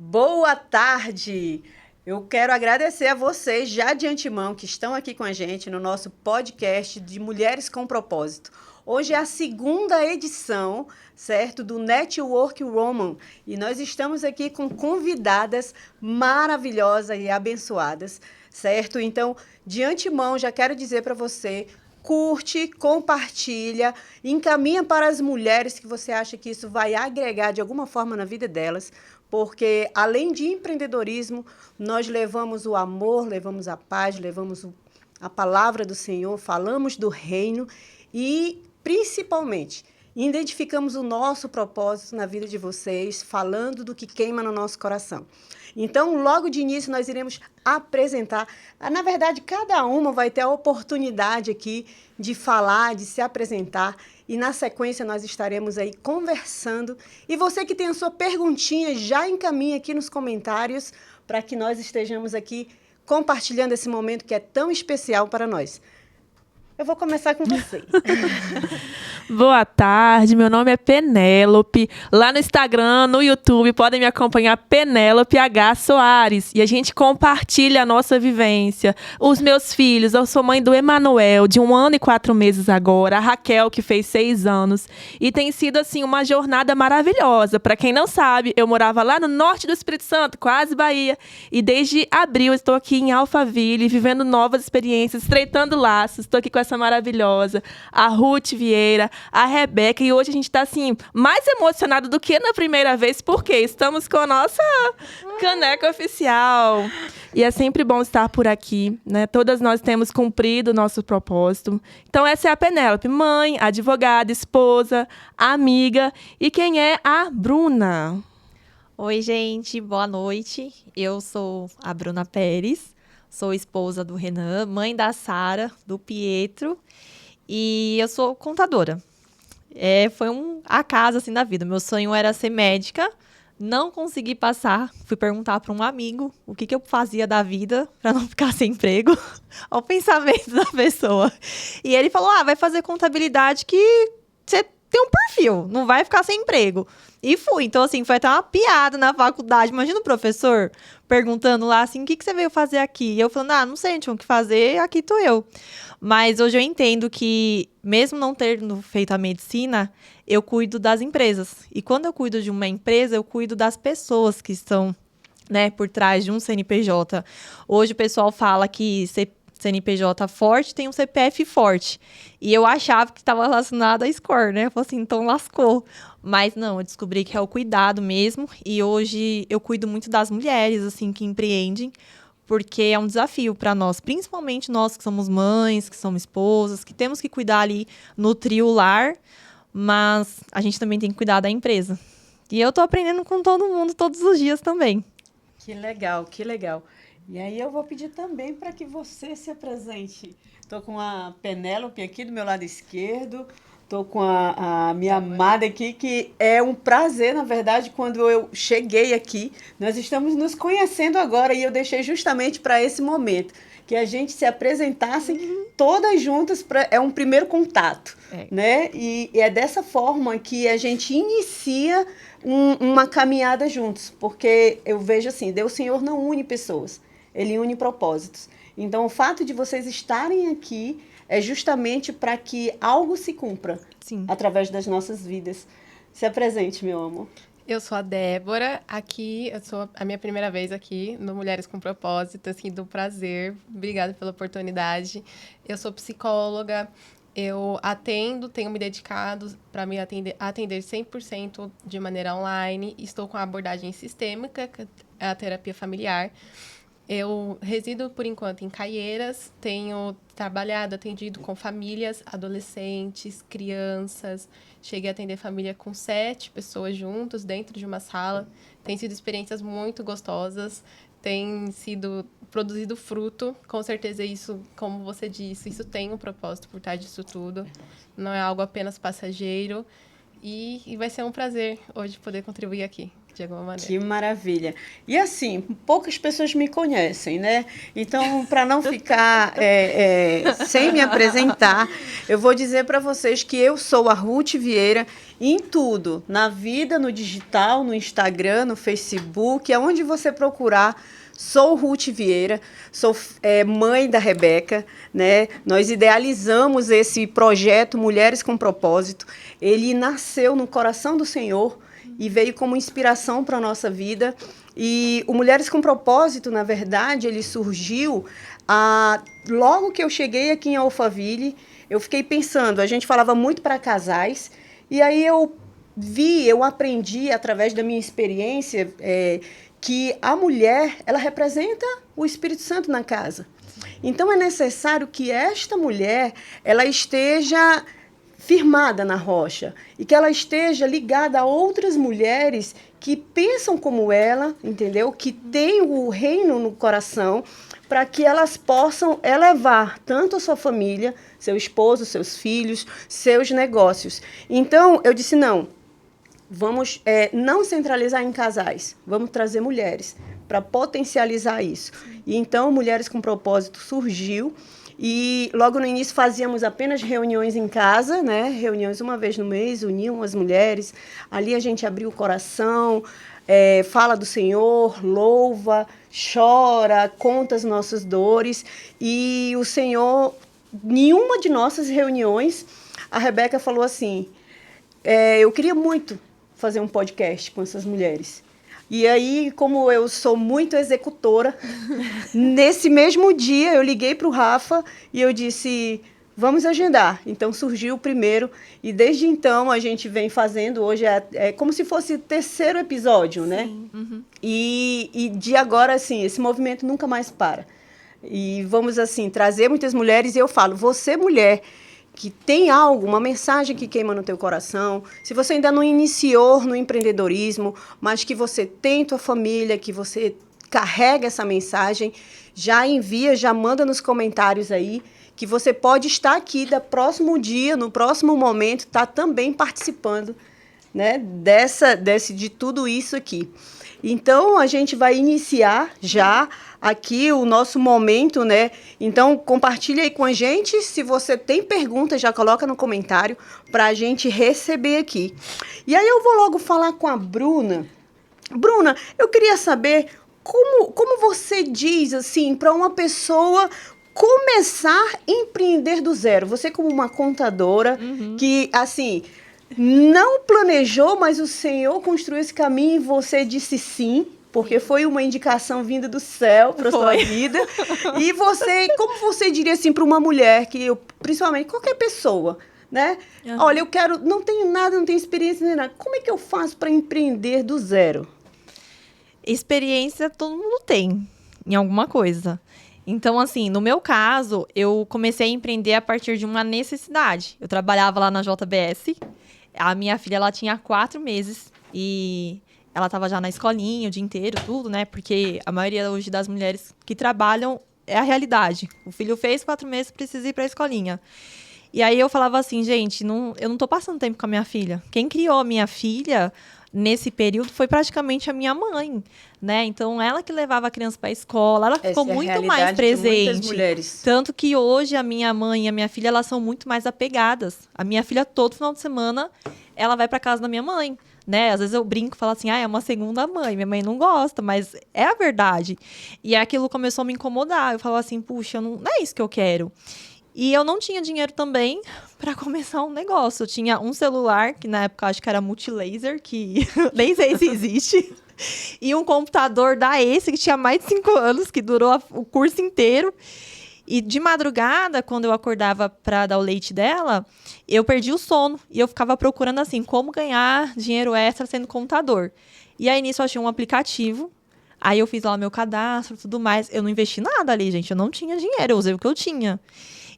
Boa tarde! Eu quero agradecer a vocês já de antemão que estão aqui com a gente no nosso podcast de Mulheres com Propósito. Hoje é a segunda edição, certo, do Network Woman e nós estamos aqui com convidadas maravilhosas e abençoadas, certo? Então, de antemão, já quero dizer para você, curte, compartilha, encaminha para as mulheres que você acha que isso vai agregar de alguma forma na vida delas, porque além de empreendedorismo, nós levamos o amor, levamos a paz, levamos a palavra do Senhor, falamos do reino e, principalmente, identificamos o nosso propósito na vida de vocês, falando do que queima no nosso coração. Então, logo de início, nós iremos apresentar. Na verdade, cada uma vai ter a oportunidade aqui de falar, de se apresentar. E, na sequência, nós estaremos aí conversando. E você que tem a sua perguntinha, já encaminha aqui nos comentários para que nós estejamos aqui compartilhando esse momento que é tão especial para nós. Eu vou começar com vocês. Boa tarde, meu nome é Penélope. Lá no Instagram, no YouTube, podem me acompanhar, Penélope H. Soares. E a gente compartilha a nossa vivência. Os meus filhos, eu sou mãe do Emanuel, de 1 ano e 4 meses agora. A Raquel, que fez 6 anos. E tem sido, assim, uma jornada maravilhosa. Para quem não sabe, eu morava lá no norte do Espírito Santo, quase Bahia. E desde abril estou aqui em Alphaville, vivendo novas experiências, estreitando laços. Estou aqui com essa maravilhosa, a Ruth Vieira, a Rebeca, e hoje a gente está assim, mais emocionado do que na primeira vez, porque estamos com a nossa caneca oficial. E é sempre bom estar por aqui, né? Todas nós temos cumprido o nosso propósito. Então, essa é a Penélope, mãe, advogada, esposa, amiga. E quem é a Bruna? Oi, gente, boa noite. Eu sou a Bruna Pérez, sou esposa do Renan, mãe da Sara, do Pietro, e eu sou contadora. Foi um acaso assim da vida. Meu sonho era ser médica, não consegui passar. Fui perguntar para um amigo o que eu fazia da vida para não ficar sem emprego. Olha o pensamento da pessoa. E ele falou: vai fazer contabilidade que você tem um perfil, não vai ficar sem emprego. E fui. Então, assim, foi até uma piada na faculdade. Imagina o professor perguntando lá, assim, o que você veio fazer aqui? E eu falando, não sei, não tinha o que fazer, aqui tô eu. Mas hoje eu entendo que, mesmo não tendo feito a medicina, eu cuido das empresas. E quando eu cuido de uma empresa, eu cuido das pessoas que estão, né, por trás de um CNPJ. Hoje o pessoal fala que CNPJ forte tem um CPF forte. E eu achava que estava relacionado a score, né? Eu falei assim, então lascou. Mas não, eu descobri que é o cuidado mesmo. E hoje eu cuido muito das mulheres, assim, que empreendem. Porque é um desafio para nós, principalmente nós que somos mães, que somos esposas, que temos que cuidar ali, nutrir o lar, mas a gente também tem que cuidar da empresa. E eu tô aprendendo com todo mundo todos os dias também. Que legal, que legal. E aí eu vou pedir também para que você se apresente. Estou com a Penélope aqui do meu lado esquerdo, estou com a minha amada aqui, que é um prazer, na verdade, quando eu cheguei aqui. Nós estamos nos conhecendo agora e eu deixei justamente para esse momento, que a gente se apresentasse todas juntas, é um primeiro contato, né? E é dessa forma que a gente inicia uma caminhada juntos, porque eu vejo assim, Deus Senhor não une pessoas, Ele une propósitos. Então, o fato de vocês estarem aqui é justamente para que algo se cumpra. Sim. Através das nossas vidas. Se apresente, meu amor. Eu sou a Débora, eu sou a minha primeira vez aqui no Mulheres com Propósito, assim, do prazer. Obrigada pela oportunidade. Eu sou psicóloga, eu tenho me dedicado para me atender 100% de maneira online. Estou com a abordagem sistêmica, que é a terapia familiar. Eu resido, por enquanto, em Caieiras, tenho atendido com famílias, adolescentes, crianças. Cheguei a atender família com 7 pessoas juntos, dentro de uma sala. Tem sido experiências muito gostosas, tem sido produzido fruto. Com certeza isso, como você disse, isso tem um propósito por trás disso tudo. Não é algo apenas passageiro. E vai ser um prazer hoje poder contribuir aqui. de alguma maneira. Que maravilha. E assim, poucas pessoas me conhecem, né? Então, para não ficar sem me apresentar, eu vou dizer para vocês que eu sou a Ruth Vieira em tudo, na vida, no digital, no Instagram, no Facebook, aonde você procurar. Sou Ruth Vieira, sou mãe da Rebeca, né? Nós idealizamos esse projeto Mulheres com Propósito. Ele nasceu no coração do Senhor e veio como inspiração para a nossa vida. E o Mulheres com Propósito, na verdade, ele surgiu logo que eu cheguei aqui em Alphaville. Eu fiquei pensando, a gente falava muito para casais, e aí eu aprendi através da minha experiência que a mulher, ela representa o Espírito Santo na casa. Então, é necessário que esta mulher, ela esteja firmada na rocha e que ela esteja ligada a outras mulheres que pensam como ela, entendeu? Que têm o reino no coração, para que elas possam elevar tanto a sua família, seu esposo, seus filhos, seus negócios. Então, eu disse, não, vamos não centralizar em casais, vamos trazer mulheres para potencializar isso. E então, Mulheres com Propósito surgiu e logo no início fazíamos apenas reuniões em casa, né? Reuniões uma vez no mês, uniam as mulheres. Ali a gente abriu o coração, fala do Senhor, louva, chora, conta as nossas dores. E o Senhor, em uma de nossas reuniões, a Rebeca falou assim, eu queria muito fazer um podcast com essas mulheres. E aí, como eu sou muito executora, nesse mesmo dia eu liguei para o Rafa e eu disse, vamos agendar. Então surgiu o primeiro e desde então a gente vem fazendo, hoje é como se fosse o terceiro episódio, né? Uhum. E de agora, assim, esse movimento nunca mais para. E vamos, assim, trazer muitas mulheres e eu falo, você mulher que tem algo, uma mensagem que queima no teu coração, se você ainda não iniciou no empreendedorismo, mas que você tem tua família, que você carrega essa mensagem, já envia, já manda nos comentários aí, que você pode estar aqui no próximo dia, no próximo momento, tá também participando, né, de tudo isso aqui. Então, a gente vai iniciar já aqui o nosso momento, né? Então, compartilha aí com a gente. Se você tem perguntas, já coloca no comentário para a gente receber aqui. E aí eu vou logo falar com a Bruna. Bruna, eu queria saber como você diz, assim, para uma pessoa começar a empreender do zero. Você como uma contadora que, assim, não planejou, mas o Senhor construiu esse caminho e você disse sim, porque foi uma indicação vinda do céu para a sua vida. E você, como você diria assim para uma mulher, principalmente qualquer pessoa, né? Olha, não tenho nada, não tenho experiência nem nada. Como é que eu faço para empreender do zero? Experiência todo mundo tem em alguma coisa. Então, assim, no meu caso, eu comecei a empreender a partir de uma necessidade. Eu trabalhava lá na JBS. A minha filha, ela tinha 4 meses e ela estava já na escolinha o dia inteiro, tudo, né? Porque a maioria hoje das mulheres que trabalham é a realidade. O filho fez 4 meses, precisa ir para a escolinha. E aí eu falava assim, gente, eu não tô passando tempo com a minha filha. Quem criou a minha filha nesse período foi praticamente a minha mãe, né? Então, ela que levava a criança para a escola, ela ficou muito mais presente. Muitas mulheres. Tanto que hoje a minha mãe e a minha filha, elas são muito mais apegadas. A minha filha, todo final de semana, ela vai para casa da minha mãe, né? Às vezes eu brinco e falo assim, é uma segunda mãe. Minha mãe não gosta, mas é a verdade. E aquilo começou a me incomodar. Eu falava assim, puxa, não é isso que eu quero. E eu não tinha dinheiro também para começar um negócio. Eu tinha um celular, que na época acho que era multilaser, que nem sei se existe. E um computador da Ace, que tinha mais de 5 anos, que durou o curso inteiro. E de madrugada, quando eu acordava para dar o leite dela, eu perdi o sono. E eu ficava procurando, assim, como ganhar dinheiro extra sendo contador. E aí, nisso, eu achei um aplicativo. Aí eu fiz lá o meu cadastro e tudo mais. Eu não investi nada ali, gente. Eu não tinha dinheiro, eu usei o que eu tinha.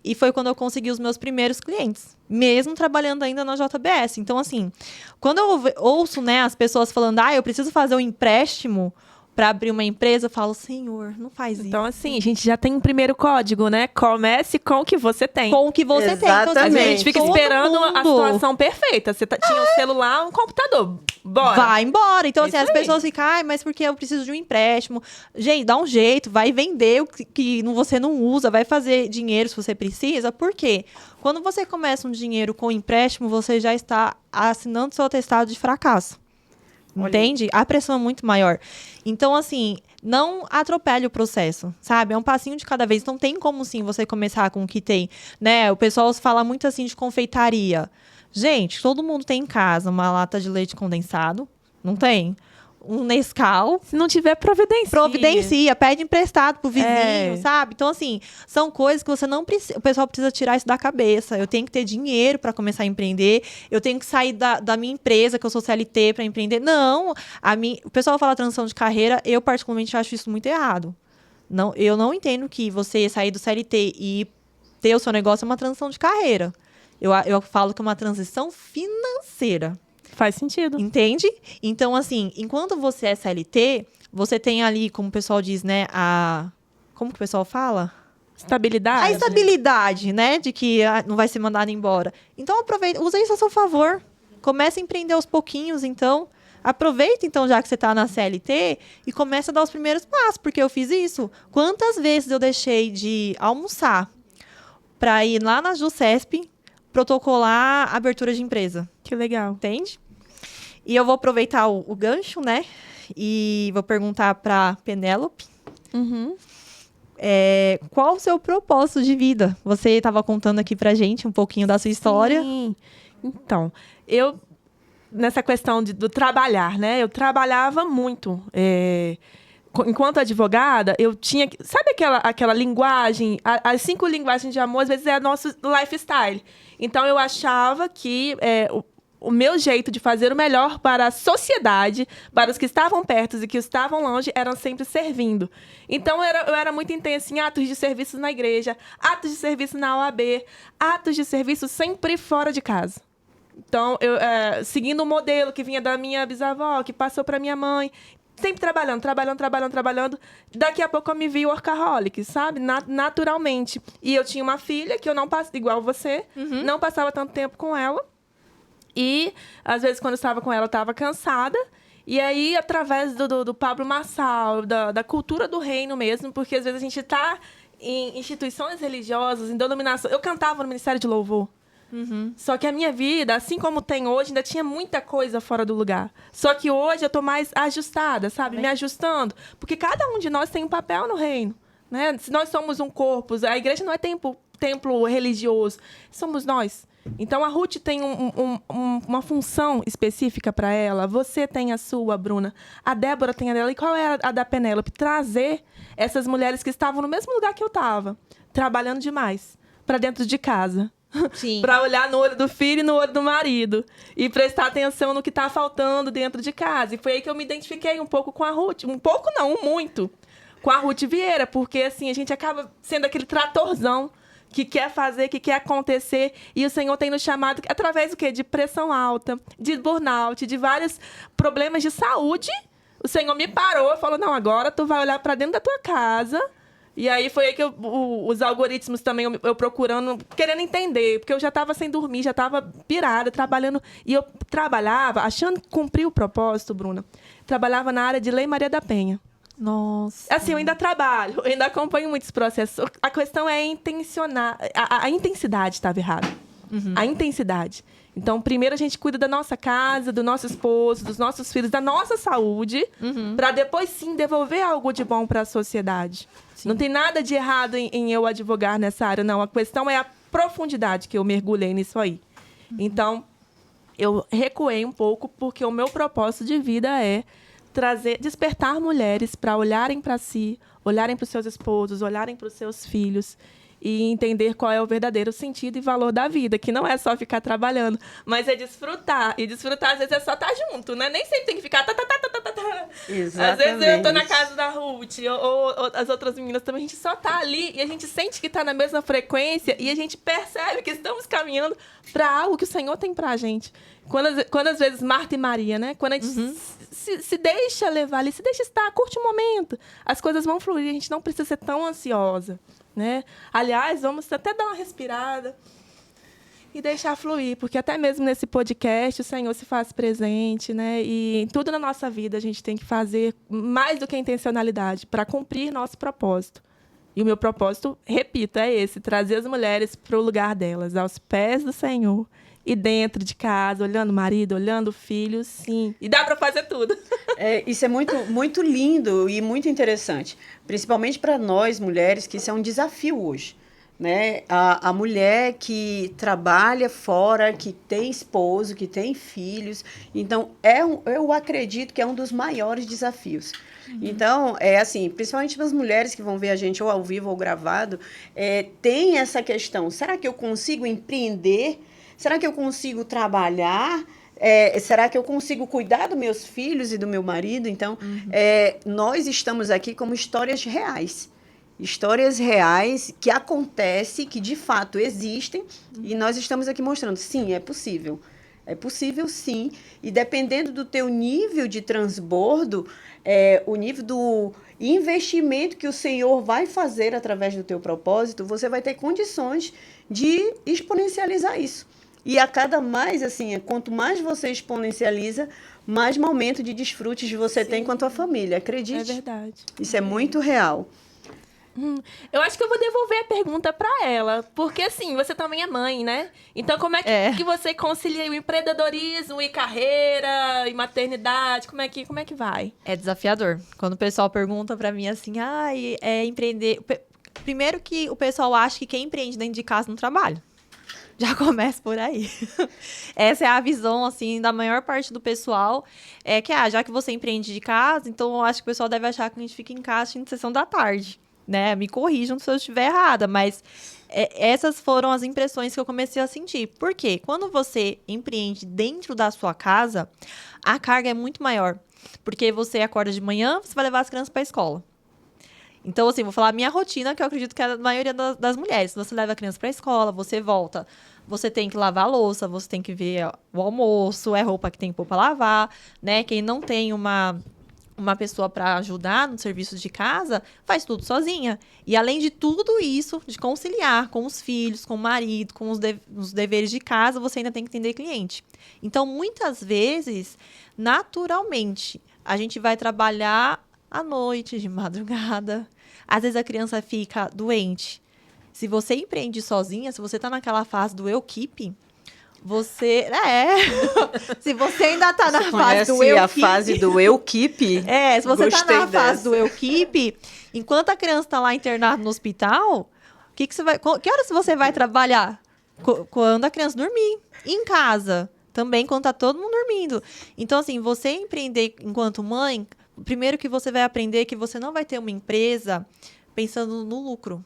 E foi quando eu consegui os meus primeiros clientes, mesmo trabalhando ainda na JBS. Então, assim, quando eu ouço, né, as pessoas falando, eu preciso fazer um empréstimo para abrir uma empresa, eu falo, Senhor, não faz isso. Então, assim, a gente já tem um primeiro código, né? Comece com o que você tem. Com o que você tem. Então, a gente fica esperando a situação perfeita. Você tinha um celular, um computador. Bora. vai embora. Então, assim, Isso as aí. pessoas ficam, ai, mas porque eu preciso de um empréstimo? Gente, dá um jeito, vai vender o que você não usa, vai fazer dinheiro se você precisa. Por quê? Quando você começa um dinheiro com empréstimo, você já está assinando seu atestado de fracasso. Entende? A pressão é muito maior. Então, assim, não atropele o processo, sabe? É um passinho de cada vez. Não tem como, sim, você começar com o que tem, né? O pessoal fala muito, assim, de confeitaria. Gente, todo mundo tem em casa uma lata de leite condensado. Não tem? Um Nescau. Se não tiver, Providencia, pede emprestado pro vizinho, É. sabe? Então, assim, são coisas que você não precisa. O pessoal precisa tirar isso da cabeça. Eu tenho que ter dinheiro para começar a empreender. Eu tenho que sair da minha empresa, que eu sou CLT, para empreender. Não. O pessoal fala transição de carreira, eu, particularmente, acho isso muito errado. Não, eu não entendo que você sair do CLT e ter o seu negócio é uma transição de carreira. Eu falo que é uma transição financeira. Faz sentido. Entende? Então, assim, enquanto você é CLT, você tem ali, como o pessoal diz, né, como que o pessoal fala? Estabilidade. A estabilidade, né, de que não vai ser mandado embora. Então, aproveita, usa isso a seu favor. Comece a empreender aos pouquinhos, então. Aproveita, então, já que você está na CLT e comece a dar os primeiros passos, porque eu fiz isso. Quantas vezes eu deixei de almoçar para ir lá na JuCesp protocolar a abertura de empresa? Que legal. Entende? E eu vou aproveitar o gancho, né? E vou perguntar para Penélope. Uhum. Qual o seu propósito de vida? Você estava contando aqui pra gente um pouquinho da sua história. Sim. Então, nessa questão do trabalhar, né? Eu trabalhava muito. Enquanto advogada, eu tinha... Sabe aquela linguagem? As 5 linguagens de amor, às vezes, é nosso lifestyle. Então, eu achava que o meu jeito de fazer o melhor para a sociedade, para os que estavam perto e que estavam longe, eram sempre servindo. Então, eu era muito intensa em atos de serviço na igreja, atos de serviço na OAB, atos de serviço sempre fora de casa. Então, eu seguindo o modelo que vinha da minha bisavó, que passou para minha mãe, sempre trabalhando. Daqui a pouco eu me vi workaholic, sabe? Naturalmente. E eu tinha uma filha que eu não passava, igual você, não passava tanto tempo com ela. E, às vezes, quando eu estava com ela, eu estava cansada. E aí, através do Pablo Marçal, da cultura do reino mesmo, porque às vezes a gente está em instituições religiosas, em denominação. Eu cantava no Ministério de Louvor. Só que a minha vida, assim como tem hoje, ainda tinha muita coisa fora do lugar. Só que hoje eu tô mais ajustada, sabe? Me ajustando. Porque cada um de nós tem um papel no reino, né? Se nós somos um corpo, a igreja não é templo religioso, somos nós. Então, a Ruth tem uma função específica para ela. Você tem a sua, Bruna. A Débora tem a dela. E qual é a da Penélope? Trazer essas mulheres que estavam no mesmo lugar que eu estava, trabalhando demais, para dentro de casa. Para olhar no olho do filho e no olho do marido. E prestar atenção no que está faltando dentro de casa. E foi aí que eu me identifiquei um pouco com a Ruth. Um pouco não, muito. Com a Ruth Vieira. Porque, assim, a gente acaba sendo aquele tratorzão que quer fazer, que quer acontecer. E o Senhor tem nos chamado através do quê? De pressão alta, de burnout, de vários problemas de saúde. O Senhor me parou e falou, não, agora tu vai olhar para dentro da tua casa. E aí foi aí que os algoritmos também, eu procurando, querendo entender. Porque eu já estava sem dormir, já estava pirada, trabalhando. E eu trabalhava, achando que cumpria o propósito, Bruna. Trabalhava na área de Lei Maria da Penha. Nossa. Assim, eu ainda trabalho, eu ainda acompanho muitos processos. A questão é intencionar. A intensidade estava errada. A intensidade. Então, primeiro a gente cuida da nossa casa, do nosso esposo, dos nossos filhos, da nossa saúde, para depois, sim, devolver algo de bom para a sociedade. Sim. Não tem nada de errado em eu advogar nessa área, não. A questão é a profundidade que eu mergulhei nisso aí. Então, eu recuei um pouco, porque o meu propósito de vida é despertar mulheres para olharem para si, olharem para os seus esposos, olharem para os seus filhos e entender qual é o verdadeiro sentido e valor da vida, que não é só ficar trabalhando, mas é desfrutar. E desfrutar, às vezes, é só estar junto, né? Nem sempre tem que ficar... Exatamente. Às vezes eu tô na casa da Ruth ou as outras meninas também, a gente só tá ali e a gente sente que tá na mesma frequência e a gente percebe que estamos caminhando para algo que o Senhor tem pra gente. Quando às vezes Marta e Maria, né? Quando a gente se deixa levar ali, se deixa estar, curte o momento, as coisas vão fluir, a gente não precisa ser tão ansiosa, né? Aliás, vamos até dar uma respirada E deixar fluir, porque até mesmo nesse podcast o Senhor se faz presente, né? E em tudo na nossa vida a gente tem que fazer mais do que a intencionalidade para cumprir nosso propósito. E o meu propósito, repito, é esse: trazer as mulheres para o lugar delas, aos pés do Senhor. E dentro de casa, olhando o marido, olhando o filho, sim. E dá para fazer tudo. Isso é muito, muito lindo e muito interessante, principalmente para nós, mulheres, que isso é um desafio hoje. Né? A mulher que trabalha fora, que tem esposo, que tem filhos. Então, eu acredito que é um dos maiores desafios. Então, assim, principalmente para as mulheres que vão ver a gente ou ao vivo ou gravado, tem essa questão: será que eu consigo empreender? Será que eu consigo trabalhar? Será que eu consigo cuidar dos meus filhos e do meu marido? Então, nós estamos aqui como histórias reais. Histórias reais que acontecem, que de fato existem, e nós estamos aqui mostrando, sim, é possível. É possível, sim. E dependendo do teu nível de transbordo, o nível do investimento que o Senhor vai fazer através do teu propósito, você vai ter condições de exponencializar isso. E a cada mais, assim, quanto mais você exponencializa, mais momento de desfrutes você tem com a tua família. Acredite. É verdade. Isso é muito real. Eu acho que eu vou devolver a pergunta para ela, porque assim, você também é mãe, né? Então como é que você concilia o empreendedorismo e carreira e maternidade? Como é que vai? É desafiador. Quando o pessoal pergunta pra mim assim, empreender... Primeiro que o pessoal acha que quem empreende dentro de casa não trabalha. Já começa por aí. Essa é a visão, assim, da maior parte do pessoal. Já que você empreende de casa, então eu acho que o pessoal deve achar que a gente fica em casa assistindo sessão da tarde. Né? Me corrijam se eu estiver errada, mas essas foram as impressões que eu comecei a sentir. Por quê? Quando você empreende dentro da sua casa, a carga é muito maior. Porque você acorda de manhã, você vai levar as crianças para a escola. Então, assim, vou falar a minha rotina, que eu acredito que é a maioria das mulheres. Você leva a criança para a escola, você volta, você tem que lavar a louça, você tem que ver o almoço, roupa que tem que pôr para lavar, né? Quem não tem uma pessoa para ajudar no serviço de casa, faz tudo sozinha. E além de tudo isso, de conciliar com os filhos, com o marido, com os deveres de casa, você ainda tem que atender cliente. Então, muitas vezes, naturalmente, a gente vai trabalhar à noite, de madrugada. Às vezes a criança fica doente. Se você empreende sozinha, se você está naquela fase do eu keep, você... Se você ainda está na fase do eu keep... fase do eu keep? Se você está na fase do eu keep, enquanto a criança está lá internada no hospital, que horas você vai trabalhar? Quando a criança dormir. Em casa, também quando está todo mundo dormindo. Então, assim, você empreender enquanto mãe, primeiro que você vai aprender que você não vai ter uma empresa pensando no lucro.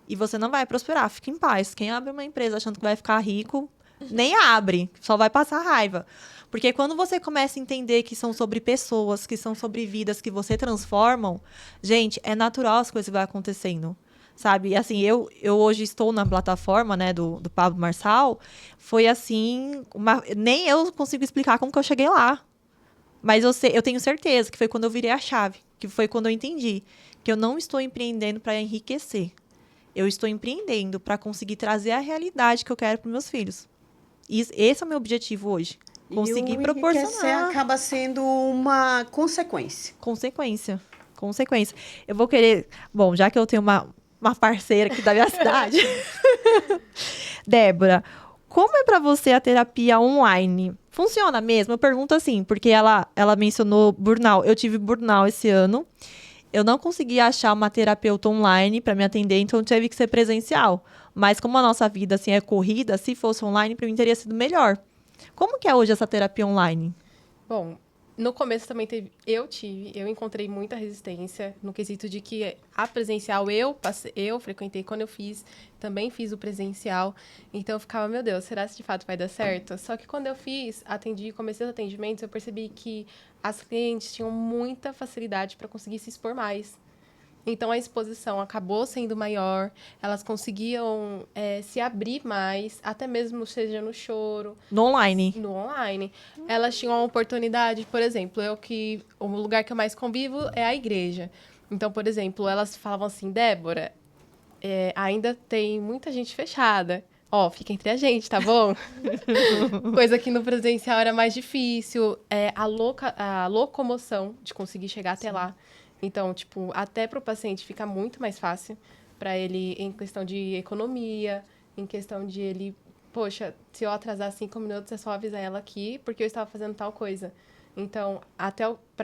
E você não vai prosperar, fica em paz. Quem abre uma empresa achando que vai ficar rico, nem abre, só vai passar raiva. Porque quando você começa a entender que são sobre pessoas, que são sobre vidas que você transformam, gente, é natural as coisas que vão acontecendo. Sabe? E assim, eu hoje estou na plataforma, né, do Pablo Marçal, foi assim, nem eu consigo explicar como que eu cheguei lá. Mas eu tenho certeza que foi quando eu virei a chave, que foi quando eu entendi que eu não estou empreendendo para enriquecer. Eu estou empreendendo para conseguir trazer a realidade que eu quero para os meus filhos. Esse é o meu objetivo hoje. Conseguir proporcionar. Acaba sendo uma consequência. Consequência. Eu vou querer... Bom, já que eu tenho uma parceira aqui da minha cidade. Débora, como é para você a terapia online? Funciona mesmo? Eu pergunto assim, porque ela mencionou burnout. Eu tive burnout esse ano. Eu não consegui achar uma terapeuta online para me atender, então teve que ser presencial. Mas como a nossa vida assim, é corrida, se fosse online, para mim teria sido melhor. Como que é hoje essa terapia online? Bom, no começo também eu encontrei muita resistência no quesito de que a presencial eu frequentei quando eu também fiz o presencial. Então eu ficava, meu Deus, será que de fato vai dar certo? Só que quando eu comecei os atendimentos, eu percebi que as clientes tinham muita facilidade para conseguir se expor mais. Então, a exposição acabou sendo maior, elas conseguiam se abrir mais, até mesmo seja no choro. No online. No online. Elas tinham a oportunidade, por exemplo, o lugar que eu mais convivo é a igreja. Então, por exemplo, elas falavam assim, Débora, ainda tem muita gente fechada. Ó, fica entre a gente, tá bom? Coisa que no presencial era mais difícil. A locomoção de conseguir chegar até lá. Então, tipo, até para o paciente fica muito mais fácil para ele em questão de economia, em questão de ele, poxa, se eu atrasar 5 minutos, é só avisar ela aqui, porque eu estava fazendo tal coisa. Então,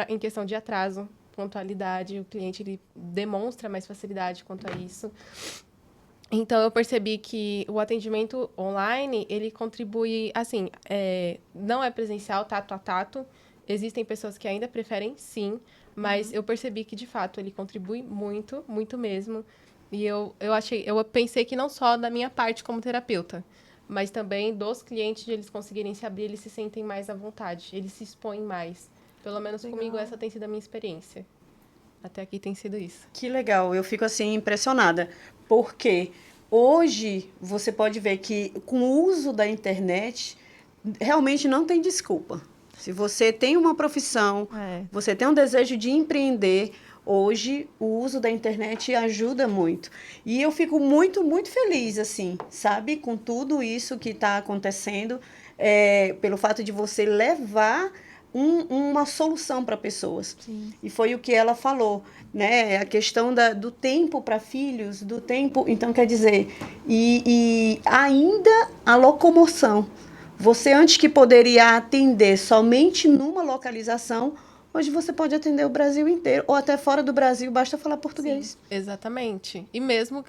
em questão de atraso, pontualidade, o cliente ele demonstra mais facilidade quanto a isso. Então, eu percebi que o atendimento online, ele contribui, assim, não é presencial, tato a tato. Existem pessoas que ainda preferem, sim, mas eu percebi que, de fato, ele contribui muito, muito mesmo. E eu pensei que não só da minha parte como terapeuta, mas também dos clientes, de eles conseguirem se abrir, eles se sentem mais à vontade, eles se expõem mais. Pelo menos comigo, essa tem sido a minha experiência. Até aqui tem sido isso. Que legal, eu fico assim impressionada, porque hoje você pode ver que com o uso da internet, realmente não tem desculpa. Se você tem uma profissão, você tem um desejo de empreender, hoje o uso da internet ajuda muito. E eu fico muito, muito feliz, assim, sabe, com tudo isso que está acontecendo, pelo fato de você levar uma solução para pessoas. Sim. E foi o que ela falou, né? A questão do tempo para filhos, do tempo. Então, quer dizer, e ainda a locomoção. Você, antes que poderia atender somente numa localização, hoje você pode atender o Brasil inteiro, ou até fora do Brasil, basta falar português. Sim, exatamente. E mesmo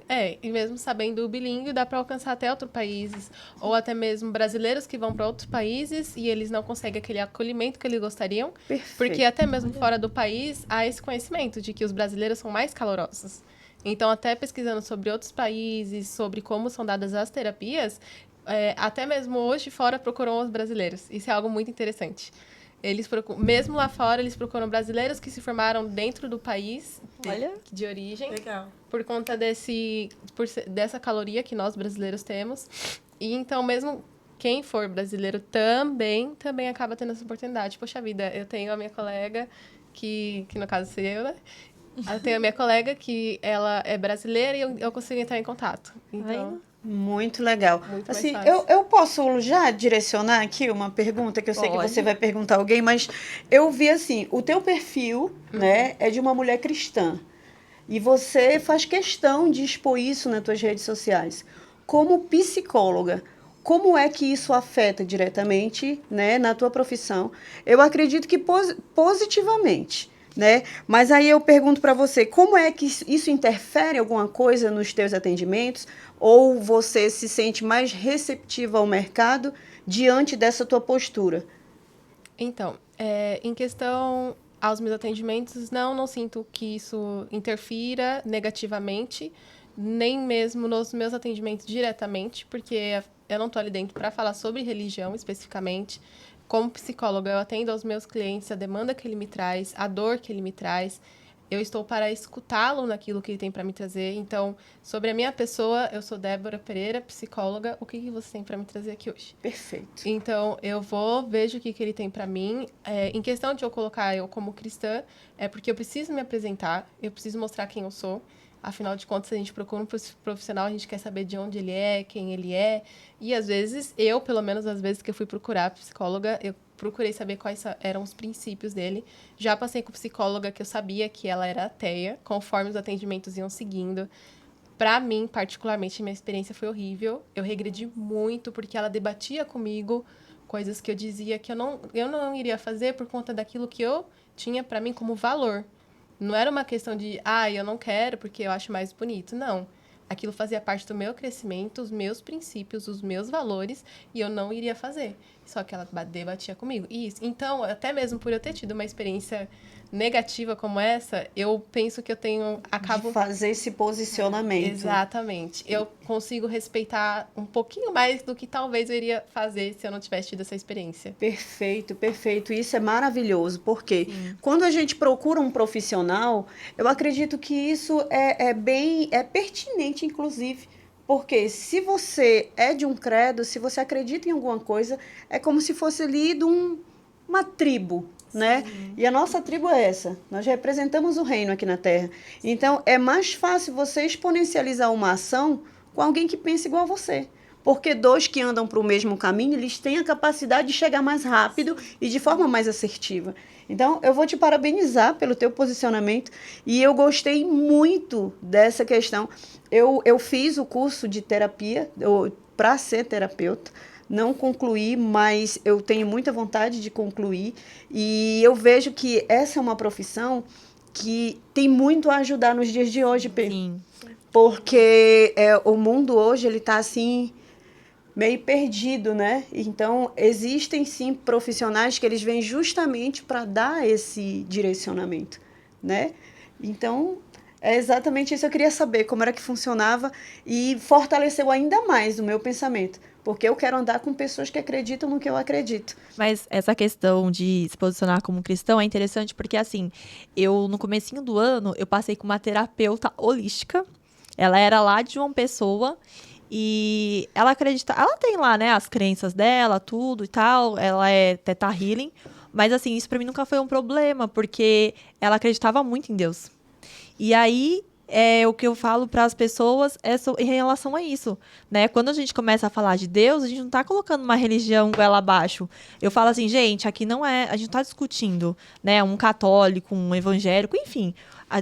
sabendo o bilíngue, dá para alcançar até outros países, ou até mesmo brasileiros que vão para outros países e eles não conseguem aquele acolhimento que eles gostariam. Perfeito. Porque até mesmo fora do país, há esse conhecimento de que os brasileiros são mais calorosos. Então, até pesquisando sobre outros países, sobre como são dadas as terapias, até mesmo hoje fora procuram os brasileiros. Isso é algo muito interessante. Eles mesmo lá fora, eles procuram brasileiros que se formaram dentro do país de origem. Legal. Por conta dessa caloria que nós brasileiros temos. E então, mesmo quem for brasileiro também acaba tendo essa oportunidade. Poxa vida, eu tenho a minha colega, que no caso sou eu, né? Eu tenho a minha colega que ela é brasileira e eu consigo entrar em contato. Então, muito legal. Muito assim, mais fácil. eu posso já direcionar aqui uma pergunta, que eu sei que você vai perguntar a alguém, mas eu vi assim, o teu perfil, né, é de uma mulher cristã. E você faz questão de expor isso nas tuas redes sociais. Como psicóloga, como é que isso afeta diretamente, né, na tua profissão? Eu acredito que positivamente. Né? Mas aí eu pergunto para você, como é que isso interfere alguma coisa nos teus atendimentos? Ou você se sente mais receptiva ao mercado diante dessa tua postura? Então, em questão aos meus atendimentos, não sinto que isso interfira negativamente, nem mesmo nos meus atendimentos diretamente, porque eu não estou ali dentro para falar sobre religião especificamente. Como psicóloga, eu atendo aos meus clientes a demanda que ele me traz, a dor que ele me traz. Eu estou para escutá-lo naquilo que ele tem para me trazer. Então, sobre a minha pessoa, eu sou Débora Pereira, psicóloga. O que você tem para me trazer aqui hoje? Perfeito. Então, eu vejo o que ele tem para mim. Em questão de eu colocar eu como cristã, é porque eu preciso me apresentar, eu preciso mostrar quem eu sou. Afinal de contas, se a gente procura um profissional, a gente quer saber de onde ele é, quem ele é. E, às vezes, pelo menos as vezes que eu fui procurar a psicóloga, eu procurei saber quais eram os princípios dele. Já passei com psicóloga que eu sabia que ela era ateia, conforme os atendimentos iam seguindo. Para mim, particularmente, minha experiência foi horrível. Eu regredi muito, porque ela debatia comigo coisas que eu dizia que eu não iria fazer por conta daquilo que eu tinha para mim como valor. Não era uma questão de, eu não quero porque eu acho mais bonito. Não. Aquilo fazia parte do meu crescimento, os meus princípios, os meus valores, e eu não iria fazer. Só que ela debatia comigo. Isso. Então, até mesmo por eu ter tido uma experiência negativa como essa, eu penso que acabo... De fazer esse posicionamento. Exatamente. Eu consigo respeitar um pouquinho mais do que talvez eu iria fazer se eu não tivesse tido essa experiência. Perfeito, perfeito. Isso é maravilhoso, porque quando a gente procura um profissional, eu acredito que isso é pertinente, inclusive, porque se você é de um credo, se você acredita em alguma coisa, é como se fosse ali de uma tribo, né? E a nossa tribo é essa. Nós representamos o reino aqui na Terra. Então, é mais fácil você exponencializar uma ação com alguém que pensa igual a você. Porque dois que andam para o mesmo caminho, eles têm a capacidade de chegar mais rápido e de forma mais assertiva. Então, eu vou te parabenizar pelo teu posicionamento e eu gostei muito dessa questão. Eu fiz o curso de terapia para ser terapeuta, não concluí, mas eu tenho muita vontade de concluir e eu vejo que essa é uma profissão que tem muito a ajudar nos dias de hoje, Pedro. Sim. Porque o mundo hoje ele está assim meio perdido, né? Então existem sim profissionais que eles vêm justamente para dar esse direcionamento, né? Então é exatamente isso. Eu queria saber como era que funcionava e fortaleceu ainda mais o meu pensamento, porque eu quero andar com pessoas que acreditam no que eu acredito. Mas essa questão de se posicionar como cristão é interessante porque, assim, no comecinho do ano, eu passei com uma terapeuta holística. Ela era lá de João Pessoa e ela acredita... Ela tem lá, né, as crenças dela, tudo e tal. Ela é Theta Healing. Mas, assim, isso pra mim nunca foi um problema, porque ela acreditava muito em Deus. E aí, o que eu falo para as pessoas em relação a isso, né? Quando a gente começa a falar de Deus, a gente não está colocando uma religião goela abaixo. Eu falo assim, gente, aqui não é... A gente não está discutindo, né? Um católico, um evangélico, enfim.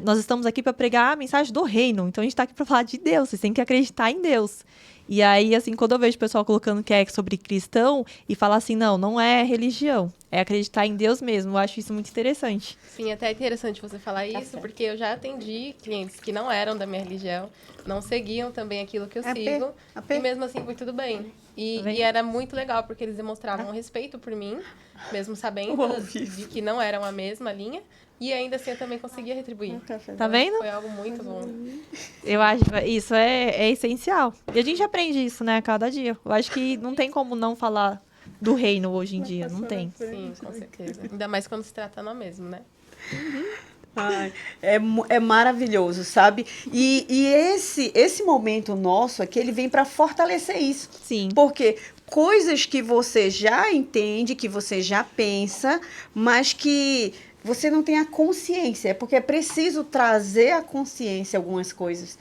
Nós estamos aqui para pregar a mensagem do reino. Então, a gente está aqui para falar de Deus. Vocês têm que acreditar em Deus. E aí, assim, quando eu vejo o pessoal colocando que é sobre cristão e fala assim, não é religião. É acreditar em Deus mesmo. Eu acho isso muito interessante. Sim, até é interessante você falar isso, porque eu já atendi clientes que não eram da minha religião, não seguiam também aquilo que eu sigo, e mesmo assim foi tudo bem. E era muito legal, porque eles demonstravam respeito por mim, mesmo sabendo de que não eram a mesma linha, e ainda assim eu também conseguia retribuir. Tá vendo? Foi algo muito bom. Eu acho que isso é essencial. E a gente aprende isso, né, a cada dia. Eu acho que não tem como não falar do reino hoje em dia, não tem. Sim, com certeza. Ainda mais quando se trata nós mesmo, né? Ai, é maravilhoso, sabe? E esse momento nosso aqui, ele vem para fortalecer isso. Sim. Porque coisas que você já entende, que você já pensa, mas que você não tem a consciência, porque é preciso trazer à consciência algumas coisas.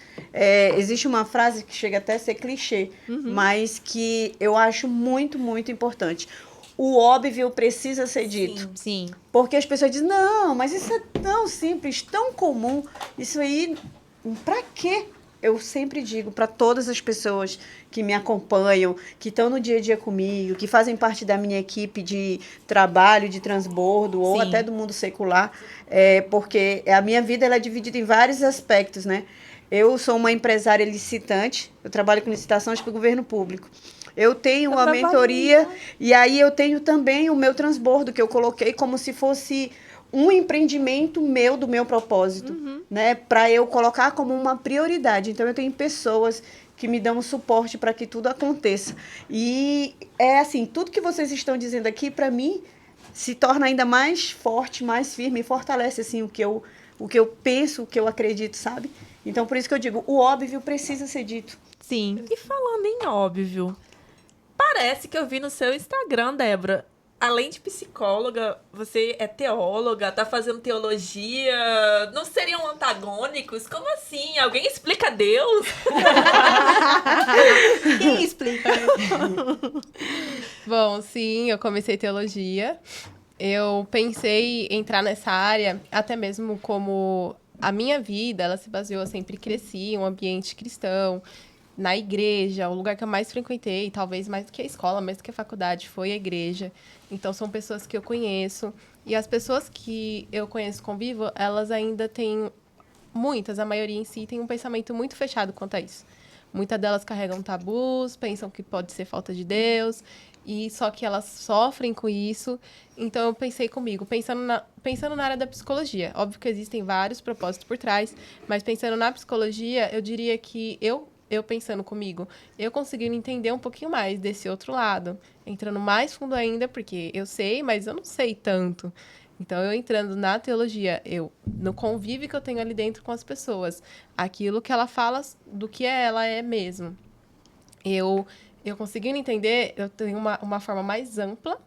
Existe uma frase que chega até a ser clichê, mas que eu acho muito, muito importante. O óbvio precisa ser dito. Sim. Porque as pessoas dizem, não, mas isso é tão simples, tão comum. Isso aí, pra quê? Eu sempre digo para todas as pessoas que me acompanham, que estão no dia a dia comigo, que fazem parte da minha equipe de trabalho, de transbordo, ou até do mundo secular, porque a minha vida ela é dividida em vários aspectos, né? Eu sou uma empresária licitante, eu trabalho com licitações para o governo público. Eu tenho uma mentoria e aí eu tenho também o meu transbordo, que eu coloquei como se fosse um empreendimento meu, do meu propósito, né? Para eu colocar como uma prioridade. Então, eu tenho pessoas que me dão suporte para que tudo aconteça. E é assim, tudo que vocês estão dizendo aqui, para mim, se torna ainda mais forte, mais firme, e fortalece assim, o que eu penso, o que eu acredito, sabe? Então, por isso que eu digo, o óbvio precisa ser dito. Sim. E falando em óbvio, parece que eu vi no seu Instagram, Débora, além de psicóloga, você é teóloga, tá fazendo teologia. Não seriam antagônicos? Como assim? Alguém explica Deus? Quem explica? Bom, sim, eu comecei teologia. Eu pensei em entrar nessa área, até mesmo como a minha vida, ela se baseou, eu sempre cresci em um ambiente cristão, na igreja, o lugar que eu mais frequentei, talvez mais do que a escola, mais do que a faculdade, foi a igreja. Então, são pessoas que eu conheço. E as pessoas que eu conheço, convivo, elas ainda têm, muitas, a maioria em si, tem um pensamento muito fechado quanto a isso. Muitas delas carregam tabus, pensam que pode ser falta de Deus, e só que elas sofrem com isso. Então, eu pensei comigo, pensando na área da psicologia. Óbvio que existem vários propósitos por trás, mas pensando na psicologia, eu diria que eu pensando comigo, eu conseguindo entender um pouquinho mais desse outro lado, entrando mais fundo ainda, porque eu sei, mas eu não sei tanto. Então, eu entrando na teologia, no convívio que eu tenho ali dentro com as pessoas, aquilo que ela fala do que ela é mesmo. Eu conseguindo entender, eu tenho uma forma mais ampla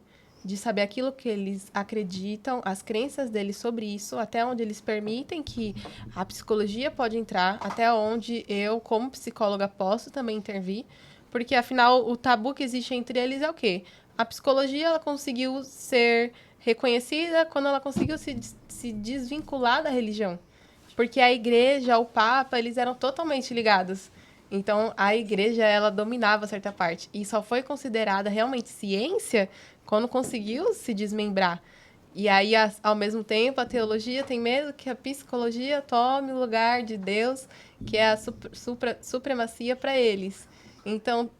de saber aquilo que eles acreditam, as crenças deles sobre isso, até onde eles permitem que a psicologia pode entrar, até onde eu, como psicóloga, posso também intervir, Porque, afinal, o tabu que existe entre eles é o quê? A psicologia, ela conseguiu ser reconhecida quando ela conseguiu se desvincular da religião. Porque a igreja, o papa, eles eram totalmente ligados. Então, a igreja, ela dominava certa parte. E só foi considerada realmente ciência quando conseguiu se desmembrar. E aí, ao mesmo tempo, a teologia tem medo que a psicologia tome o lugar de Deus, que é a supremacia para eles. Então,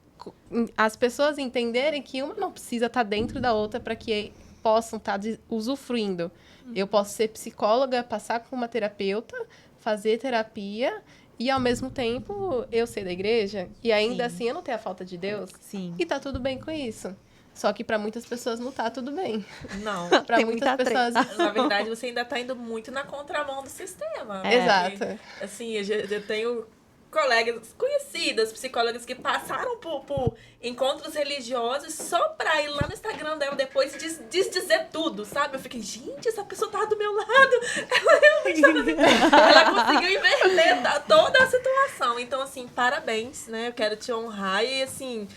as pessoas entenderem que uma não precisa estar dentro da outra para que possam estar usufruindo. Eu posso ser psicóloga, passar com uma terapeuta, fazer terapia e, ao mesmo tempo, eu ser da igreja e ainda assim eu não ter a falta de Deus. Sim. E tá tudo bem com isso. Só que para muitas pessoas não tá tudo bem. Não. Para Tem muitas muita pessoas... Na verdade, você ainda tá indo muito na contramão do sistema. Exato. Assim, eu tenho colegas conhecidas, psicólogas que passaram por encontros religiosos só pra ir lá no Instagram dela depois e dizer tudo, sabe? Eu fiquei, gente, essa pessoa tava do meu lado. Ela realmente ela conseguiu inverter toda a situação. Então, assim, parabéns, né? Eu quero te honrar e, assim,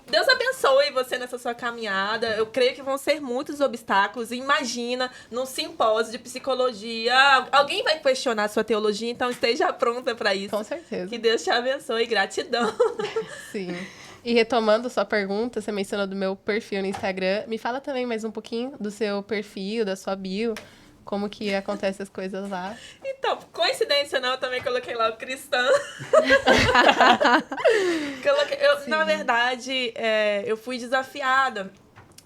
Deus abençoe você nessa sua caminhada. Eu creio que vão ser muitos obstáculos. Imagina, num simpósio de psicologia, alguém vai questionar a sua teologia, então esteja pronta pra isso. Com certeza. Que Deus te abençoe. Gratidão. Sim. E retomando sua pergunta, você mencionou do meu perfil no Instagram. Me fala também mais um pouquinho do seu perfil, da sua bio, como que acontecem as coisas lá. Então, coincidência não, eu também coloquei lá o cristã. Na verdade, eu fui desafiada.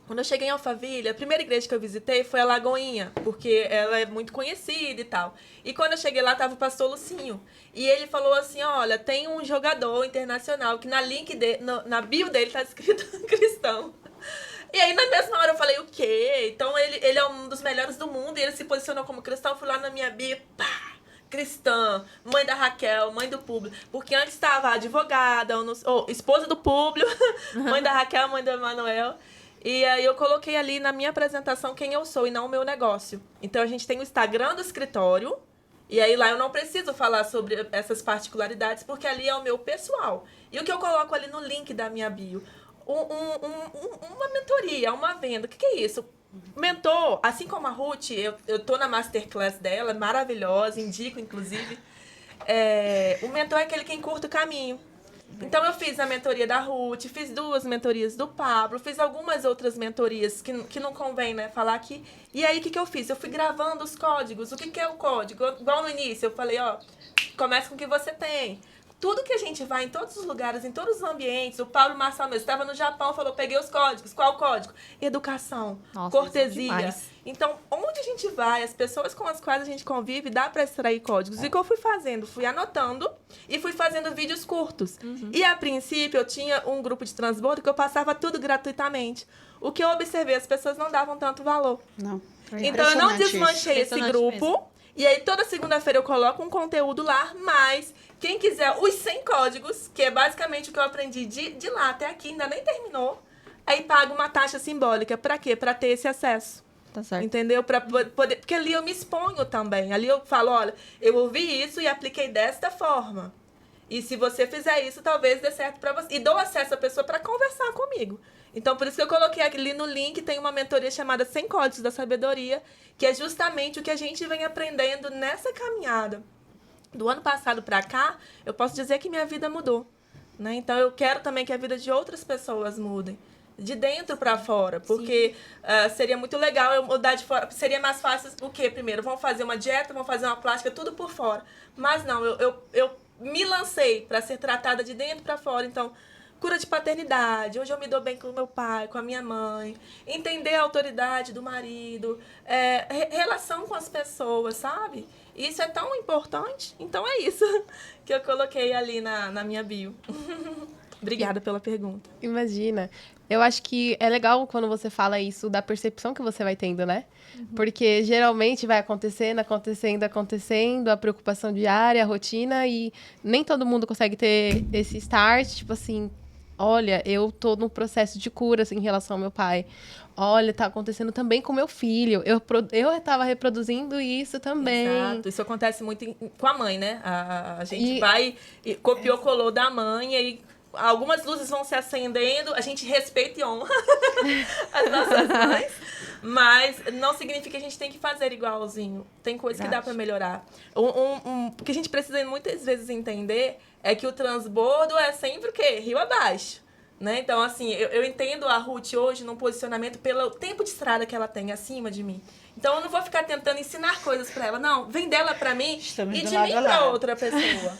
Quando eu cheguei em Alphaville, a primeira igreja que eu visitei foi a Lagoinha, porque ela é muito conhecida e tal. E quando eu cheguei lá, tava o pastor Lucinho. E ele falou assim, olha, tem um jogador internacional que na bio dele tá escrito cristão. E aí, na mesma hora, eu falei, o quê? Então, ele é um dos melhores do mundo e ele se posicionou como cristão. Eu fui lá na minha bio, pá! Cristã, mãe da Raquel, mãe do Públio. Porque antes estava advogada, esposa do Públio, mãe da Raquel, mãe do Emanuel. E aí eu coloquei ali na minha apresentação quem eu sou e não o meu negócio. Então a gente tem o Instagram do escritório, e aí lá eu não preciso falar sobre essas particularidades, porque ali é o meu pessoal. E o que eu coloco ali no link da minha bio? Uma mentoria, uma venda. O que é isso? Mentor, assim como a Ruth, eu tô na masterclass dela, maravilhosa, indico inclusive. O mentor é aquele que encurta o caminho. Então, eu fiz a mentoria da Ruth, fiz 2 mentorias do Pablo, fiz algumas outras mentorias que não convém, né, falar aqui. E aí, o que eu fiz? Eu fui gravando os códigos. O que é o código? Igual no início, eu falei, começa com o que você tem. Tudo que a gente vai em todos os lugares, em todos os ambientes, o Paulo Marçal mesmo estava no Japão, falou, peguei os códigos. Qual o código? Educação, Nossa, cortesia. Então, onde a gente vai, as pessoas com as quais a gente convive, dá para extrair códigos. E o que eu fui fazendo? Fui anotando e fui fazendo vídeos curtos. E, a princípio, eu tinha um grupo de transbordo que eu passava tudo gratuitamente. O que eu observei, as pessoas não davam tanto valor. Não. Então, eu não desmanchei esse grupo. Mesmo. E aí, toda segunda-feira eu coloco um conteúdo lá, mas quem quiser os 100 códigos, que é basicamente o que eu aprendi de lá até aqui, ainda nem terminou, aí paga uma taxa simbólica. Pra quê? Pra ter esse acesso. Tá certo. Entendeu? Pra poder, porque ali eu me exponho também. Ali eu falo, olha, eu ouvi isso e apliquei desta forma. E se você fizer isso, talvez dê certo pra você. E dou acesso à pessoa pra conversar comigo. Então, por isso que eu coloquei ali no link, tem uma mentoria chamada 100 Códigos da Sabedoria, que é justamente o que a gente vem aprendendo nessa caminhada. Do ano passado para cá, eu posso dizer que minha vida mudou. Né? Então, eu quero também que a vida de outras pessoas mudem. De dentro para fora. Porque seria muito legal eu mudar de fora. Seria mais fácil o quê? Primeiro, vamos fazer uma dieta, vamos fazer uma plástica, tudo por fora. Mas não, eu me lancei para ser tratada de dentro para fora. Então, cura de paternidade, hoje eu me dou bem com o meu pai, com a minha mãe, entender a autoridade do marido, relação com as pessoas, sabe? Isso é tão importante. Então é isso que eu coloquei ali na minha bio. Obrigada pela pergunta. Imagina. Eu acho que é legal quando você fala isso da percepção que você vai tendo, né? Porque geralmente vai acontecendo, a preocupação diária, a rotina, e nem todo mundo consegue ter esse start, tipo assim, olha, eu tô num processo de cura assim, em relação ao meu pai. Olha, tá acontecendo também com meu filho. Eu estava reproduzindo isso também. Exato. Isso acontece muito com a mãe, né? A gente vai, copiou, colou da mãe, e aí algumas luzes vão se acendendo, a gente respeita e honra as nossas mães, mas não significa que a gente tem que fazer igualzinho. Tem coisas que dá para melhorar. O que a gente precisa muitas vezes entender é que o transbordo é sempre o quê? Rio abaixo. Né? Então, assim, eu entendo a Ruth hoje num posicionamento pelo tempo de estrada que ela tem acima de mim. Então, eu não vou ficar tentando ensinar coisas pra ela. Não, vem dela pra mim e de mim pra outra pessoa.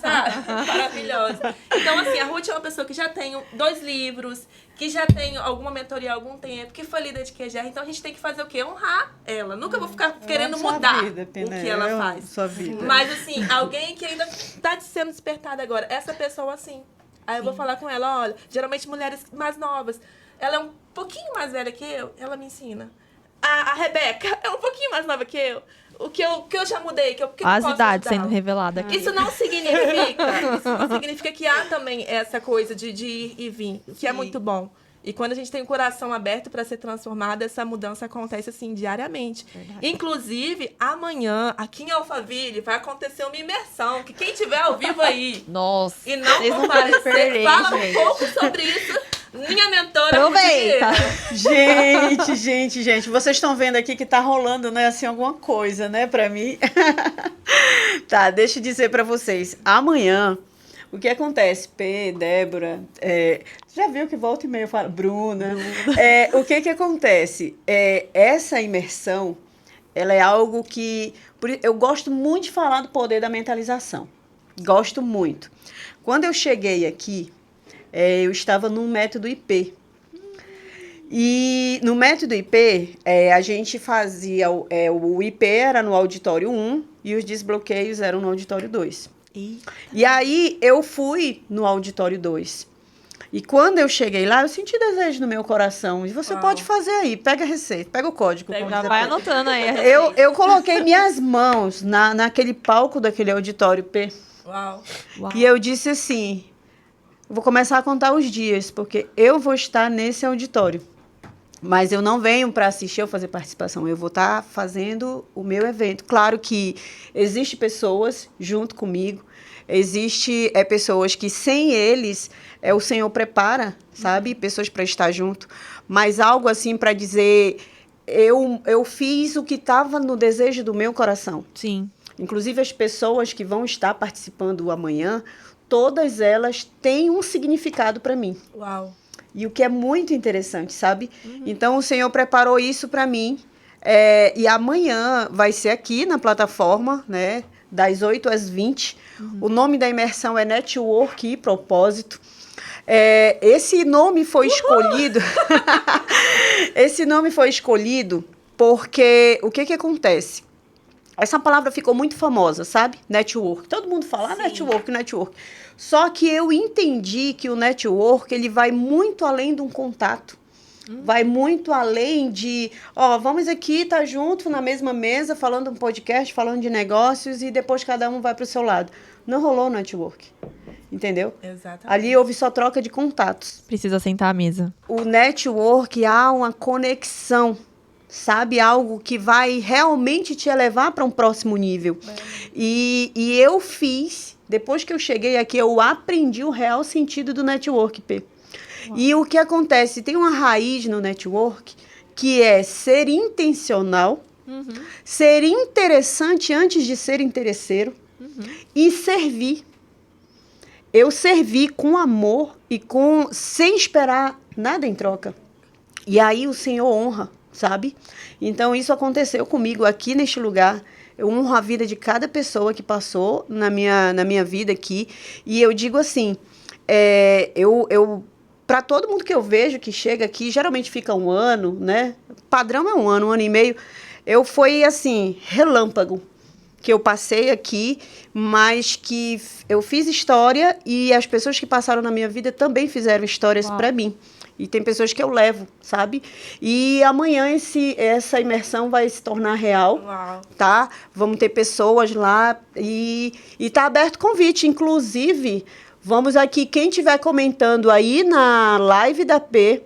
Sabe? Maravilhosa. Então, assim, a Ruth é uma pessoa que já tem 2 livros, que já tem alguma mentoria há algum tempo, que foi líder de QGR. Então, a gente tem que fazer o quê? Honrar ela. Nunca vou ficar querendo mudar o que ela faz. Sua vida. Mas, assim, alguém que ainda tá sendo despertada agora. Essa pessoa, assim. Aí eu vou falar com ela, olha, geralmente mulheres mais novas, ela é um pouquinho mais velha que eu, ela me ensina. A Rebeca é um pouquinho mais nova que eu. O que eu já mudei, que eu As posso idades ajudar. sendo reveladas aqui. Isso não significa que há também essa coisa de ir e vir, que é muito bom. E quando a gente tem o coração aberto para ser transformado, essa mudança acontece assim diariamente. Verdade. Inclusive, amanhã, aqui em Alphaville, vai acontecer uma imersão, que quem tiver ao vivo aí Nossa, e não comparecer, fala um pouco sobre isso. Minha mentora. Aproveita. Gente, vocês estão vendo aqui que tá rolando, né, assim, alguma coisa, né, pra mim. Tá, deixa eu dizer pra vocês. Amanhã, o que acontece? Débora, já viu que volta e meia eu falo, Bruna. O que acontece? Essa imersão, ela é algo que... Eu gosto muito de falar do poder da mentalização. Gosto muito. Quando eu cheguei aqui, eu estava no método IP. E no método IP, a gente fazia... o IP era no auditório 1 e os desbloqueios eram no auditório 2. E aí, eu fui no auditório 2. E quando eu cheguei lá, eu senti desejo no meu coração. E você pode fazer aí, pega a receita, pega o código. Já vai anotando aí. Eu coloquei minhas mãos naquele palco daquele auditório P. Uau. E eu disse assim, vou começar a contar os dias, porque eu vou estar nesse auditório. Mas eu não venho para assistir ou fazer participação, eu vou estar fazendo o meu evento. Claro que existem pessoas junto comigo, existem pessoas que sem eles o Senhor prepara, sabe? Pessoas para estar junto. Mas algo assim para dizer, eu fiz o que estava no desejo do meu coração. Sim. Inclusive as pessoas que vão estar participando amanhã, todas elas têm um significado para mim. Uau. E o que é muito interessante, sabe? Então, o Senhor preparou isso para mim. E amanhã vai ser aqui na plataforma, né? Das 8 às 20. O nome da imersão é Network e Propósito. Esse nome foi escolhido... Esse nome foi escolhido porque... O que acontece? Essa palavra ficou muito famosa, sabe? Network. Todo mundo fala network. Só que eu entendi que o network, ele vai muito além de um contato. Vai muito além de, vamos aqui, tá junto na mesma mesa, falando um podcast, falando de negócios e depois cada um vai pro seu lado. Não rolou network. Entendeu? Exatamente. Ali houve só troca de contatos. Precisa sentar à mesa. O network, há uma conexão. Sabe? Algo que vai realmente te elevar para um próximo nível. E eu fiz, depois que eu cheguei aqui, eu aprendi o real sentido do network, P. E o que acontece? Tem uma raiz no network que é ser intencional, ser interessante antes de ser interesseiro e servir. Eu servi com amor e sem esperar nada em troca. E aí o Senhor honra. Sabe? Então, isso aconteceu comigo aqui neste lugar. Eu honro a vida de cada pessoa que passou na minha vida aqui. E eu digo assim, para todo mundo que eu vejo que chega aqui, geralmente fica 1 ano, né? Padrão é 1 ano, 1 ano e meio. Foi assim, relâmpago que eu passei aqui, mas que eu fiz história e as pessoas que passaram na minha vida também fizeram histórias para mim. E tem pessoas que eu levo, sabe? E amanhã essa imersão vai se tornar real, tá? Vamos ter pessoas lá e tá aberto o convite. Inclusive, vamos aqui, quem estiver comentando aí na live da P,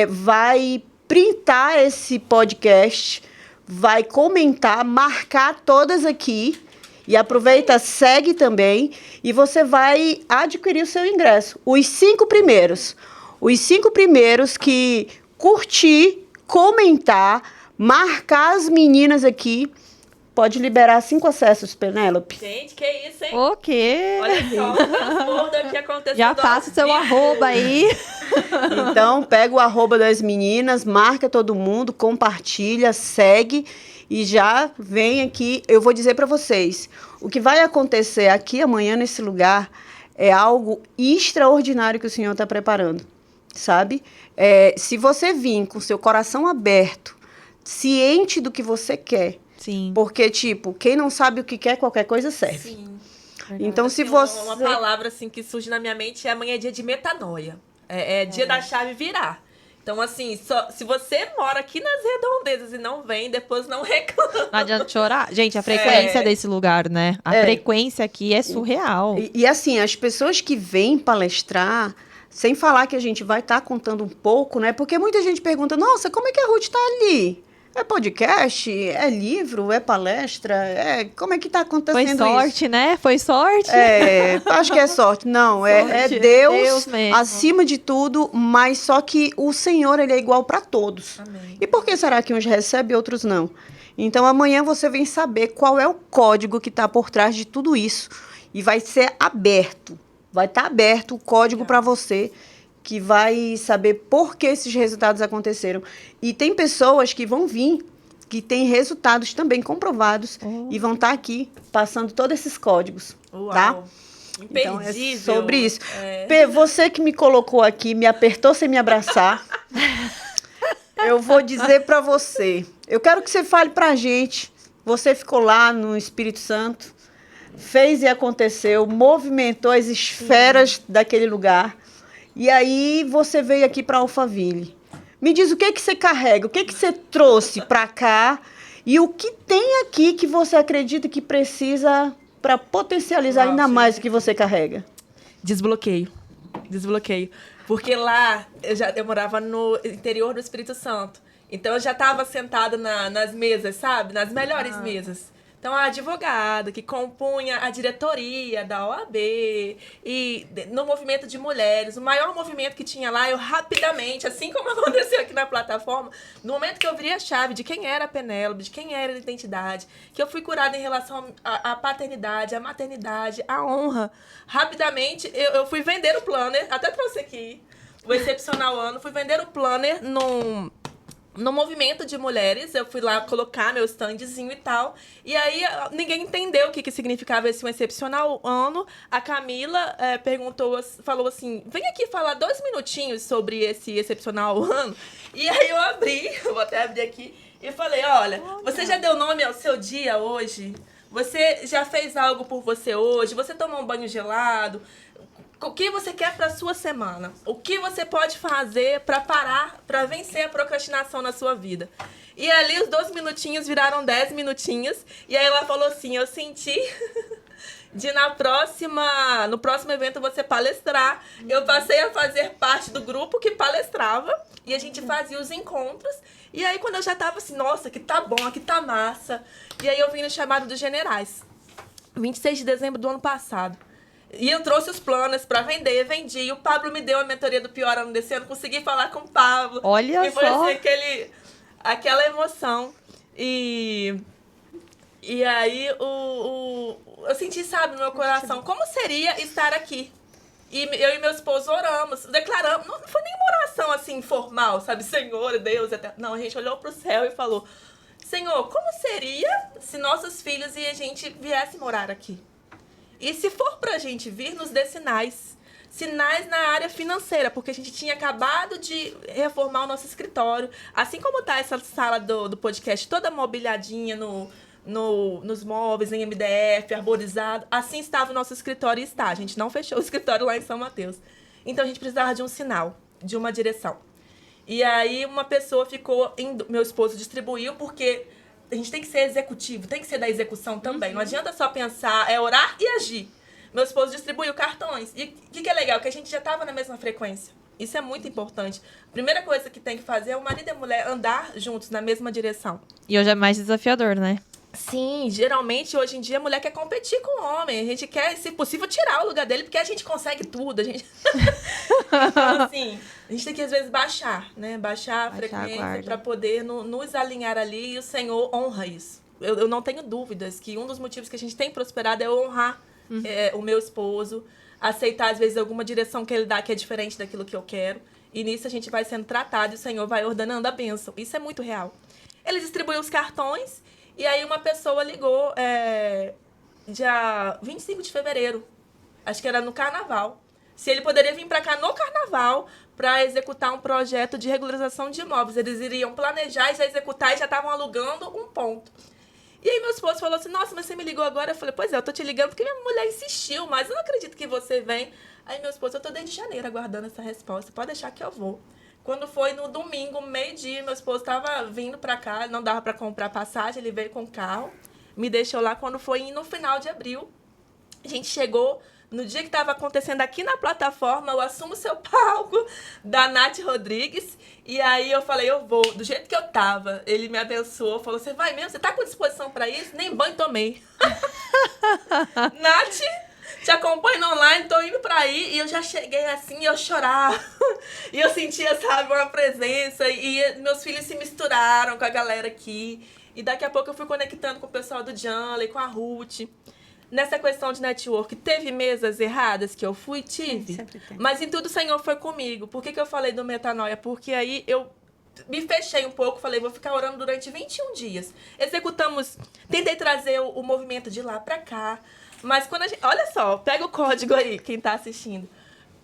vai printar esse podcast, vai comentar, marcar todas aqui E aproveita, segue também e você vai adquirir o seu ingresso. Os 5 primeiros. Os 5 primeiros que curtir, comentar, marcar as meninas aqui, pode liberar 5 acessos, Penélope. Gente, que isso, hein? O quê? Olha só, o transbordo que aconteceu. Já passa o seu arroba aí. Então, pega o arroba das meninas, marca todo mundo, compartilha, segue e já vem aqui. Eu vou dizer para vocês, o que vai acontecer aqui amanhã nesse lugar é algo extraordinário que o Senhor está preparando, sabe? Se você vir com seu coração aberto, ciente do que você quer, Sim. porque, tipo, quem não sabe o que quer, qualquer coisa serve. Sim. Então, se Assim, você... Uma palavra assim que surge na minha mente é amanhã é dia de metanoia. É dia da chave virar. Então, assim, se você mora aqui nas redondezas e não vem, depois não reclama. Não adianta chorar. Gente, a frequência desse lugar, né? A frequência aqui é surreal. E assim, as pessoas que vêm palestrar, sem falar que a gente vai estar contando um pouco, né? Porque muita gente pergunta, nossa, como é que a Ruth está ali? É podcast? É livro? É palestra? Como é que está acontecendo isso? Foi sorte, né? Foi sorte? Acho que é sorte. Não, é Sorte, Deus mesmo. acima de tudo, mas só que o Senhor, ele é igual para todos. Amém. E por que será que uns recebem e outros não? Então, amanhã você vem saber qual é o código que está por trás de tudo isso. E vai ser aberto. Vai estar aberto o código para você, que vai saber por que esses resultados aconteceram. E tem pessoas que vão vir, que têm resultados também comprovados, e vão estar aqui passando todos esses códigos. Uau. Tá? Imperdível. Então, é sobre isso. É. Pê, você que me colocou aqui, me apertou sem me abraçar, eu vou dizer para você. Eu quero que você fale para a gente. Você ficou lá no Espírito Santo, fez e aconteceu, movimentou as esferas daquele lugar. E aí você veio aqui para Alphaville. Me diz o que você carrega, o que você trouxe para cá e o que tem aqui que você acredita que precisa para potencializar ainda mais o que você carrega. Desbloqueio. Porque lá eu morava no interior do Espírito Santo. Então eu já estava sentada nas mesas, sabe? Nas melhores mesas. Então, a advogada que compunha a diretoria da OAB e no movimento de mulheres, o maior movimento que tinha lá, eu rapidamente, assim como aconteceu aqui na plataforma, no momento que eu virei a chave de quem era a Penélope, de quem era a identidade, que eu fui curada em relação à paternidade, à maternidade, à honra, rapidamente eu fui vender o planner, até trouxe aqui, o Excepcional Ano, fui vender o planner no movimento de mulheres, eu fui lá colocar meu standzinho e tal, e aí ninguém entendeu o que significava esse um excepcional ano. A Camila falou assim, vem aqui falar 2 minutinhos sobre esse excepcional ano, e aí eu abri, vou até abrir aqui, e falei, olha, você já deu nome ao seu dia hoje? Você já fez algo por você hoje? Você tomou um banho gelado? O que você quer para sua semana? O que você pode fazer para parar, para vencer a procrastinação na sua vida? E ali os 2 minutinhos viraram 10 minutinhos. E aí ela falou assim, eu senti de no próximo evento você palestrar. Eu passei a fazer parte do grupo que palestrava. E a gente fazia os encontros. E aí quando eu já tava assim, nossa, aqui tá bom, aqui tá massa. E aí eu vim no chamado dos generais. 26 de dezembro do ano passado. E eu trouxe os planos pra vender, vendi. E o Pablo me deu a mentoria do pior ano desse ano. Consegui falar com o Pablo. Olha e foi só. assim, aquela emoção. E aí eu senti, sabe, no meu coração, como seria estar aqui. E eu e meu esposo oramos, declaramos. Não foi nem uma oração assim formal, sabe? Senhor, Deus. Não, a gente olhou pro céu e falou, Senhor, como seria se nossos filhos e a gente viesse morar aqui? E se for pra gente vir, nos dê sinais. Sinais na área financeira, porque a gente tinha acabado de reformar o nosso escritório. Assim como tá essa sala do podcast toda mobiliadinha nos móveis, em MDF, arborizado. Assim estava o nosso escritório e está. A gente não fechou o escritório lá em São Mateus. Então a gente precisava de um sinal, de uma direção. E aí uma pessoa meu esposo distribuiu, porque a gente tem que ser executivo, tem que ser da execução também. Não adianta só pensar, é orar e agir. Meu esposo distribuiu cartões. E o que é legal? Que a gente já estava na mesma frequência. Isso é muito importante. A primeira coisa que tem que fazer é o marido e a mulher andar juntos na mesma direção. E hoje é mais desafiador, né? Sim, geralmente hoje em dia a mulher quer competir com o homem. A gente quer, se possível, tirar o lugar dele, porque a gente consegue tudo. A gente... Então, assim, a gente tem que às vezes baixar, né? Baixar a frequência para poder nos alinhar ali e o Senhor honra isso. Eu não tenho dúvidas que um dos motivos que a gente tem prosperado é honrar o meu esposo, aceitar às vezes alguma direção que ele dá que é diferente daquilo que eu quero. E nisso a gente vai sendo tratado e o Senhor vai ordenando a bênção. Isso é muito real. Ele distribuiu os cartões. E aí uma pessoa ligou dia 25 de fevereiro, acho que era no carnaval, se ele poderia vir para cá no carnaval para executar um projeto de regularização de imóveis. Eles iriam planejar e já executar e já estavam alugando um ponto. E aí meu esposo falou assim, nossa, mas você me ligou agora? Eu falei, pois é, eu tô te ligando porque minha mulher insistiu, mas eu não acredito que você vem. Aí meu esposo, eu tô desde janeiro aguardando essa resposta, pode deixar que eu vou. Quando foi no domingo, meio-dia, meu esposo estava vindo para cá, não dava para comprar passagem, ele veio com o carro, me deixou lá. Quando foi no final de abril, a gente chegou no dia que estava acontecendo aqui na plataforma, eu assumo seu palco, da Nath Rodrigues, e aí eu falei, eu vou, do jeito que eu tava. Ele me abençoou, falou, você vai mesmo? Você tá com disposição para isso? Nem banho tomei. Nath... te acompanho online, tô indo pra aí, e eu já cheguei assim, eu chorava, e eu sentia, sabe, uma presença, e meus filhos se misturaram com a galera aqui, e daqui a pouco eu fui conectando com o pessoal do Janley, com a Ruth. Nessa questão de network, teve mesas erradas que eu fui? Tive. Sempre tem. Mas em tudo o Senhor foi comigo. Por que eu falei do metanoia? Porque aí eu me fechei um pouco, falei, vou ficar orando durante 21 dias. Executamos, tentei trazer o movimento de lá pra cá, mas quando a gente... Olha só, pega o código aí, quem tá assistindo.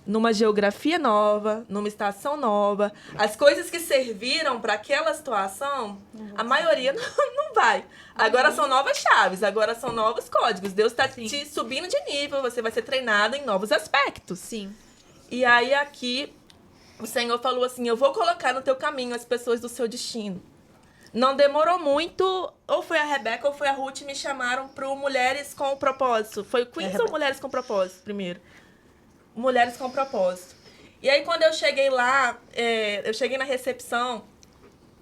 Numa geografia nova, numa estação nova, as coisas que serviram para aquela situação, a maioria não vai. Agora são novas chaves, agora são novos códigos. Deus está te subindo de nível, você vai ser treinado em novos aspectos. Sim. E aí aqui, o Senhor falou assim, eu vou colocar no teu caminho as pessoas do seu destino. Não demorou muito, ou foi a Rebeca ou foi a Ruth, me chamaram para o Mulheres com Propósito. Foi o Queens ou Mulheres com Propósito primeiro? Mulheres com Propósito. E aí, quando eu cheguei lá, eu cheguei na recepção,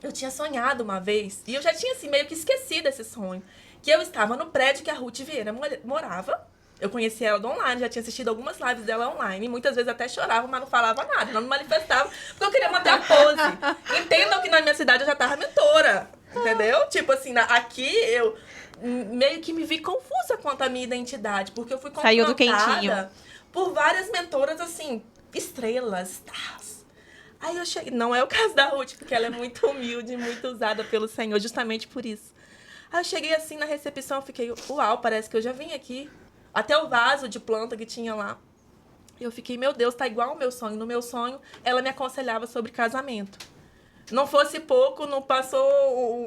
eu tinha sonhado uma vez, e eu já tinha, assim, meio que esquecido esse sonho, que eu estava no prédio que a Ruth Vieira morava. Eu conhecia ela do online, já tinha assistido algumas lives dela online, e muitas vezes até chorava, mas não falava nada, não me manifestava, porque eu queria manter a pose. Entendam que na minha cidade eu já tava mentora, entendeu? Tipo assim, aqui eu meio que me vi confusa quanto à minha identidade, porque eu fui Saiu do quentinho. confrontada por várias mentoras, assim, estrelas, stars. Aí eu cheguei, não é o caso da Ruth, porque ela é muito humilde, muito usada pelo Senhor, justamente por isso. Aí eu cheguei assim na recepção, eu fiquei, uau, parece que eu já vim aqui. Até o vaso de planta que tinha lá. Eu fiquei, meu Deus, tá igual ao meu sonho. No meu sonho, ela me aconselhava sobre casamento. Não fosse pouco, não passou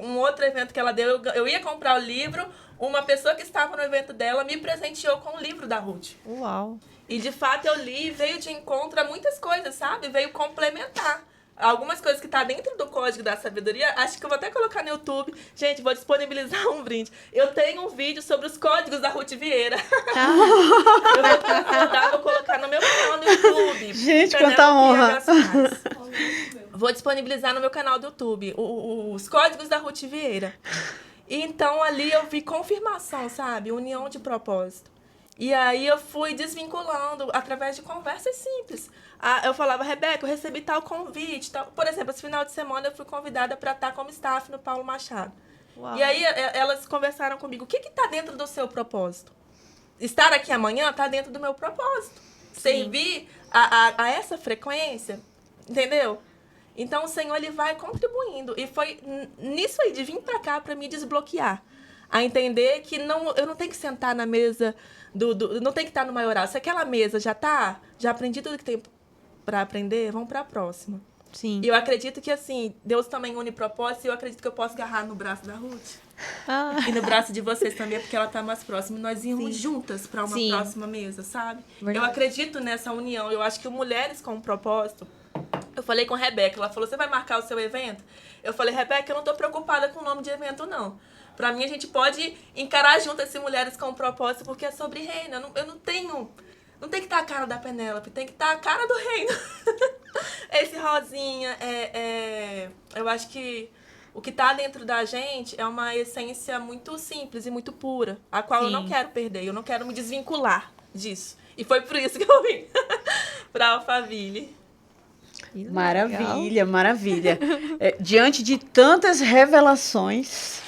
um outro evento que ela deu. Eu ia comprar o livro, uma pessoa que estava no evento dela me presenteou com o livro da Ruth. Uau. E, de fato, eu li e veio de encontro a muitas coisas, sabe? Veio complementar. Algumas coisas que tá dentro do Código da Sabedoria, acho que eu vou até colocar no YouTube. Gente, vou disponibilizar um brinde. Eu tenho um vídeo sobre os códigos da Ruth Vieira. Eu vou transbordar, vou colocar no meu canal no YouTube. Gente, quanta honra. Vou disponibilizar no meu canal do YouTube os códigos da Ruth Vieira. E então ali eu vi confirmação, sabe? União de propósito. E aí eu fui desvinculando através de conversas simples. Eu falava, Rebeca, eu recebi tal convite. Tal. Por exemplo, esse final de semana eu fui convidada para estar como staff no Paulo Machado. Uau. E aí elas conversaram comigo, o que está dentro do seu propósito? Estar aqui amanhã está dentro do meu propósito. Sim. Servir a essa frequência, entendeu? Então o Senhor ele vai contribuindo. E foi nisso aí de vir para cá para me desbloquear. A entender que eu não tenho que sentar na mesa não tem que estar no maioral. Se aquela mesa já aprendi tudo que tem para aprender, vamos para a próxima. Sim. E eu acredito que, assim, Deus também une propósito e eu acredito que eu posso agarrar no braço da Ruth. E no braço de vocês também, porque ela tá mais próxima. Nós íamos juntas para uma próxima mesa, sabe? Verdade. Eu acredito nessa união. Eu acho que Mulheres com Propósito... Eu falei com a Rebeca, ela falou, você vai marcar o seu evento? Eu falei, Rebeca, eu não tô preocupada com o nome de evento, não. Pra mim, a gente pode encarar junto esse Mulheres com Propósito, porque é sobre reino. Eu não tenho... Não tem que estar a cara da Penélope, tem que estar a cara do reino. Esse rosinha, eu acho que o que tá dentro da gente é uma essência muito simples e muito pura, a qual eu não quero perder, eu não quero me desvincular disso. E foi por isso que eu vim pra Alphaville. Maravilha, maravilha. Diante de tantas revelações,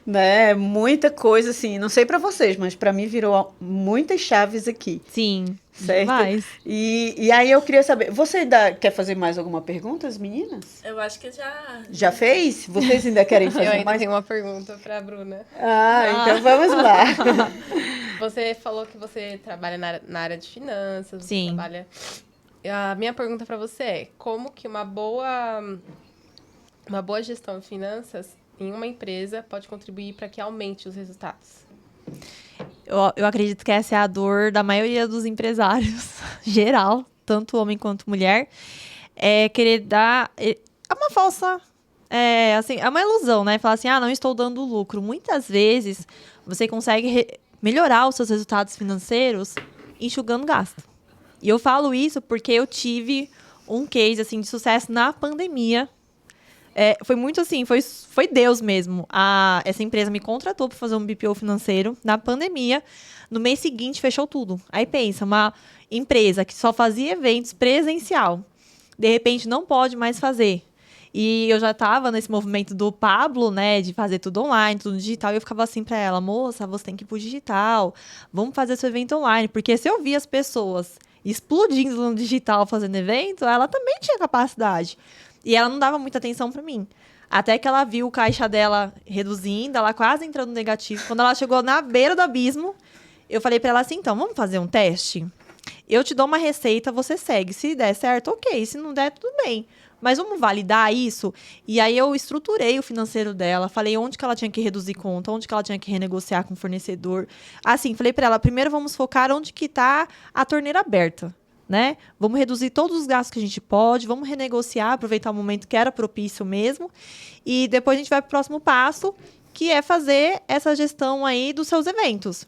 né, muita coisa assim, não sei para vocês, mas para mim virou muitas chaves aqui. Sim, certo? demais. E aí eu queria saber, você ainda quer fazer mais alguma pergunta, as meninas? Eu acho que já... Já fez? Vocês ainda querem fazer Eu ainda mais? tenho uma pergunta para a Bruna. Então vamos lá. Você falou que você trabalha na área de finanças. Você Sim. trabalha... A minha pergunta para você é, como que uma boa gestão de finanças em uma empresa pode contribuir para que aumente os resultados? Eu acredito que essa é a dor da maioria dos empresários, geral, tanto homem quanto mulher, é querer dar... É uma falsa... assim, é uma ilusão, né? Falar assim, não estou dando lucro. Muitas vezes, você consegue melhorar os seus resultados financeiros enxugando gasto. E eu falo isso porque eu tive um case, assim, de sucesso na pandemia. Foi muito assim, foi Deus mesmo. Essa empresa me contratou para fazer um BPO financeiro na pandemia. No mês seguinte, fechou tudo. Aí pensa, uma empresa que só fazia eventos presencial, de repente não pode mais fazer. E eu já estava nesse movimento do Pablo, né, de fazer tudo online, tudo digital, e eu ficava assim para ela, moça, você tem que ir pro digital, vamos fazer seu evento online, porque se eu via as pessoas explodindo no digital fazendo evento, ela também tinha capacidade. E ela não dava muita atenção para mim. Até que ela viu o caixa dela reduzindo, ela quase entrando no negativo. Quando ela chegou na beira do abismo, eu falei para ela assim, então, vamos fazer um teste? Eu te dou uma receita, você segue. Se der certo, ok. Se não der, tudo bem. Mas vamos validar isso? E aí eu estruturei o financeiro dela, falei onde que ela tinha que reduzir conta, onde que ela tinha que renegociar com o fornecedor. Assim, falei para ela, primeiro vamos focar onde que tá a torneira aberta, né? Vamos reduzir todos os gastos que a gente pode, vamos renegociar, aproveitar o momento que era propício mesmo. E depois a gente vai pro próximo passo, que é fazer essa gestão aí dos seus eventos.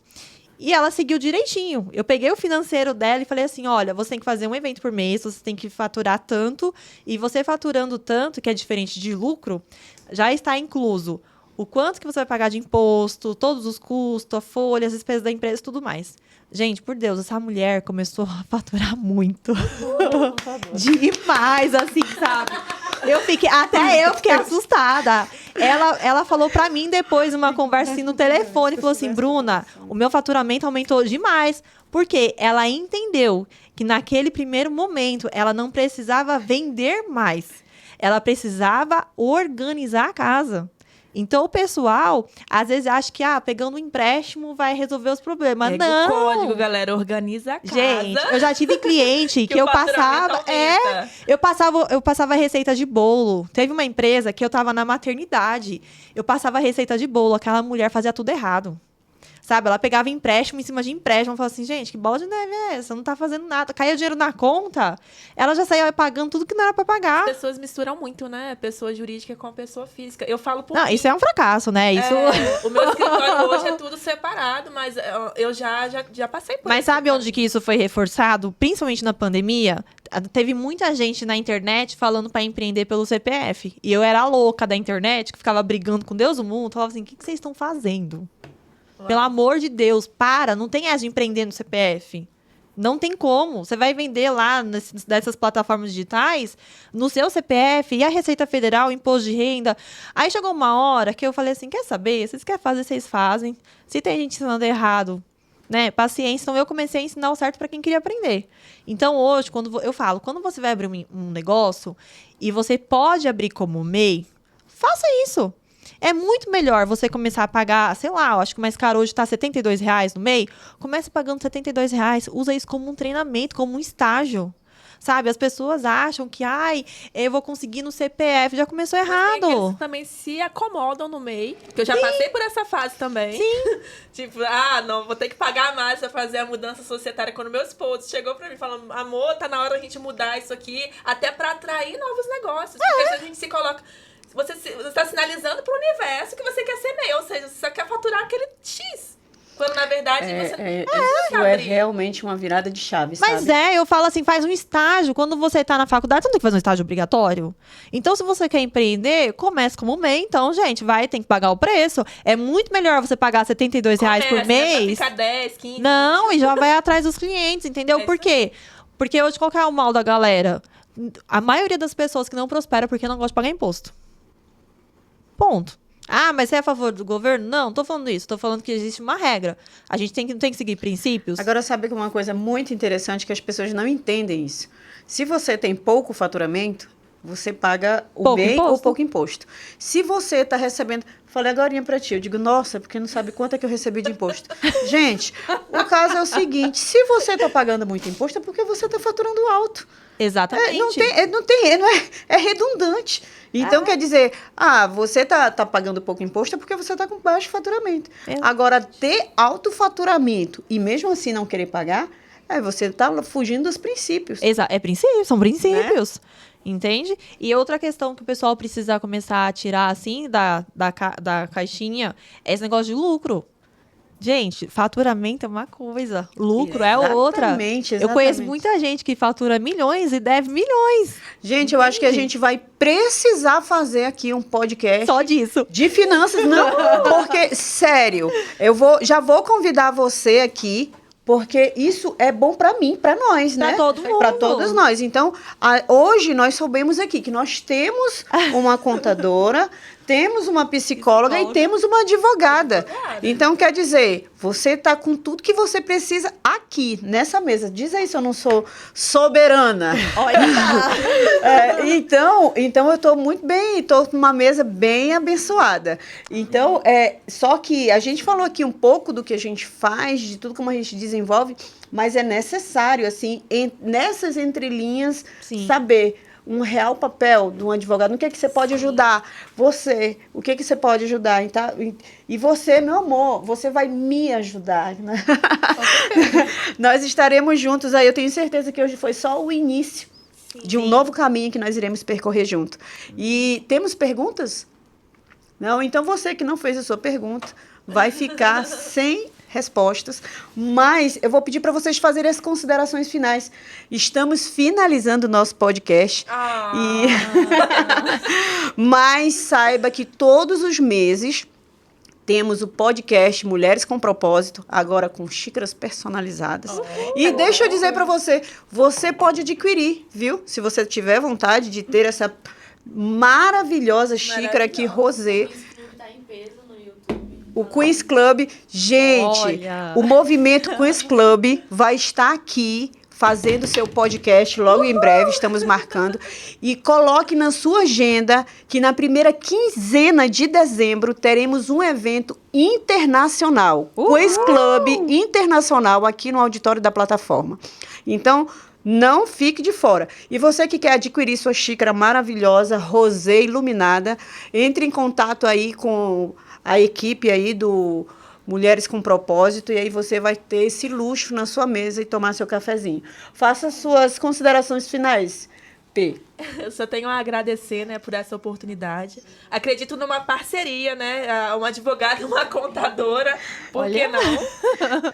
E ela seguiu direitinho. Eu peguei o financeiro dela e falei assim, olha, você tem que fazer um evento por mês, você tem que faturar tanto, e você faturando tanto, que é diferente de lucro, já está incluso o quanto que você vai pagar de imposto, todos os custos, a folha, as despesas da empresa e tudo mais. Gente, por Deus, essa mulher começou a faturar muito. Demais, assim, sabe? Até eu fiquei assustada. Ela falou pra mim depois, numa conversa assim, no telefone, falou assim, Bruna, o meu faturamento aumentou demais. Porque ela entendeu que naquele primeiro momento ela não precisava vender mais. Ela precisava organizar a casa. Então, o pessoal, às vezes, acha que, pegando um empréstimo vai resolver os problemas. Pega não! o código, galera, organiza a casa. Gente, eu já tive cliente que eu passava... Eu passava receita de bolo. Teve uma empresa que eu tava na maternidade. Eu passava receita de bolo. Aquela mulher fazia tudo errado. Sabe? Ela pegava empréstimo em cima de empréstimo. Falava assim, gente, que bola de neve é essa? Não tá fazendo nada. Caía dinheiro na conta. Ela já saía pagando tudo que não era pra pagar. As pessoas misturam muito, né? Pessoa jurídica com pessoa física. Eu falo por mim. Isso é um fracasso, né? Isso... O meu escritório hoje é tudo separado, mas eu já passei por isso. Mas sabe onde que isso foi reforçado? Principalmente na pandemia, teve muita gente na internet falando pra empreender pelo CPF. E eu era a louca da internet, que ficava brigando com Deus do mundo. Falava assim, o que vocês estão fazendo? Pelo amor de Deus, não tem essa de empreender no CPF. Não tem como. Você vai vender lá nessas plataformas digitais, no seu CPF, e a Receita Federal, o Imposto de Renda. Aí chegou uma hora que eu falei assim, quer saber? Vocês querem fazer, vocês fazem. Se tem gente ensinando errado, né? Paciência. Então, eu comecei a ensinar o certo para quem queria aprender. Então, hoje, quando você vai abrir um negócio, e você pode abrir como MEI, faça isso. É muito melhor você começar a pagar, sei lá, eu acho que o mais caro hoje tá R$72 no MEI. Comece pagando R$72, usa isso como um treinamento, como um estágio. Sabe, as pessoas acham que, eu vou conseguir no CPF, já começou errado. Mas eles também se acomodam no MEI, que eu já passei por essa fase também. Sim. Tipo, não, vou ter que pagar mais pra fazer a mudança societária. Quando meu esposo chegou pra mim falando, amor, tá na hora da gente mudar isso aqui, até pra atrair novos negócios. Porque se a gente se coloca... Você está sinalizando para o universo que você quer ser MEI, ou seja, você só quer faturar aquele X. Quando, na verdade, verdade, você Isso é realmente uma virada de chave, Mas sabe? eu falo assim, faz um estágio. Quando você tá na faculdade, você não tem que fazer um estágio obrigatório. Então, se você quer empreender, comece como MEI. Então, gente, tem que pagar o preço. É muito melhor você pagar R$ 72 por mês. Fica 10, 15. Não, e já vai atrás dos clientes, entendeu? Por quê? Porque hoje, qual que é o mal da galera? A maioria das pessoas que não prospera porque não gosta de pagar imposto. Ponto. Ah, mas você é a favor do governo? Não, tô falando isso. Tô falando que existe uma regra. A gente não tem que seguir princípios. Agora, sabe que uma coisa muito interessante que as pessoas não entendem isso. Se você tem pouco faturamento, você paga o Pouco MEI imposto. ou pouco imposto. Se você está recebendo... Falei agorinha para ti, eu digo, nossa, porque não sabe quanto é que eu recebi de imposto. Gente, o caso é o seguinte, se você está pagando muito imposto, é porque você está faturando alto. Exatamente. É redundante. Então, quer dizer, você tá pagando pouco imposto é porque você tá com baixo faturamento. Agora, ter alto faturamento e mesmo assim não querer pagar, você tá fugindo dos princípios. São princípios. Entende? E outra questão que o pessoal precisa começar a tirar, assim, da caixinha, é esse negócio de lucro. Gente, faturamento é uma coisa, lucro é outra. Exatamente. Eu conheço muita gente que fatura milhões e deve milhões. Gente, eu acho que a gente vai precisar fazer aqui um podcast Só disso. de finanças, não, porque, sério, já vou convidar você aqui, porque isso é bom para mim, para nós, né? Para todo mundo. Para todos nós. Então, hoje nós soubemos aqui que nós temos uma contadora, temos uma psicóloga e temos uma advogada. Então, quer dizer, você está com tudo que você precisa aqui, nessa mesa. Diz aí se eu não sou soberana. Olha. Então eu estou muito bem, estou numa mesa bem abençoada. Então, só que a gente falou aqui um pouco do que a gente faz, de tudo como a gente desenvolve, mas é necessário, assim, nessas entrelinhas, saber um real papel de um advogado, no que é que você pode ajudar você, o que é que você pode ajudar, tá? E você, meu amor, você vai me ajudar, né? Nós estaremos juntos aí, eu tenho certeza que hoje foi só o início de um novo caminho que nós iremos percorrer junto. E temos perguntas? Não? Então você que não fez a sua pergunta vai ficar sem respostas, mas eu vou pedir para vocês fazerem as considerações finais. Estamos finalizando o nosso podcast. Mas saiba que todos os meses temos o podcast Mulheres com Propósito, agora com xícaras personalizadas. E deixa eu dizer para você, você pode adquirir, viu? Se você tiver vontade de ter essa maravilhosa xícara aqui, rosé. O Queen's Club, gente, Olha. O movimento Queen's Club vai estar aqui fazendo seu podcast logo em breve, estamos marcando. E coloque na sua agenda que na primeira quinzena de dezembro teremos um evento internacional. Queen's Club internacional aqui no auditório da plataforma. Então, não fique de fora. E você que quer adquirir sua xícara maravilhosa, rosé iluminada, entre em contato aí com a equipe aí do Mulheres com Propósito, e aí você vai ter esse luxo na sua mesa e tomar seu cafezinho. Faça suas considerações finais, P. Eu só tenho a agradecer, né, por essa oportunidade. Acredito numa parceria, né? Uma advogada e uma contadora. Por que não?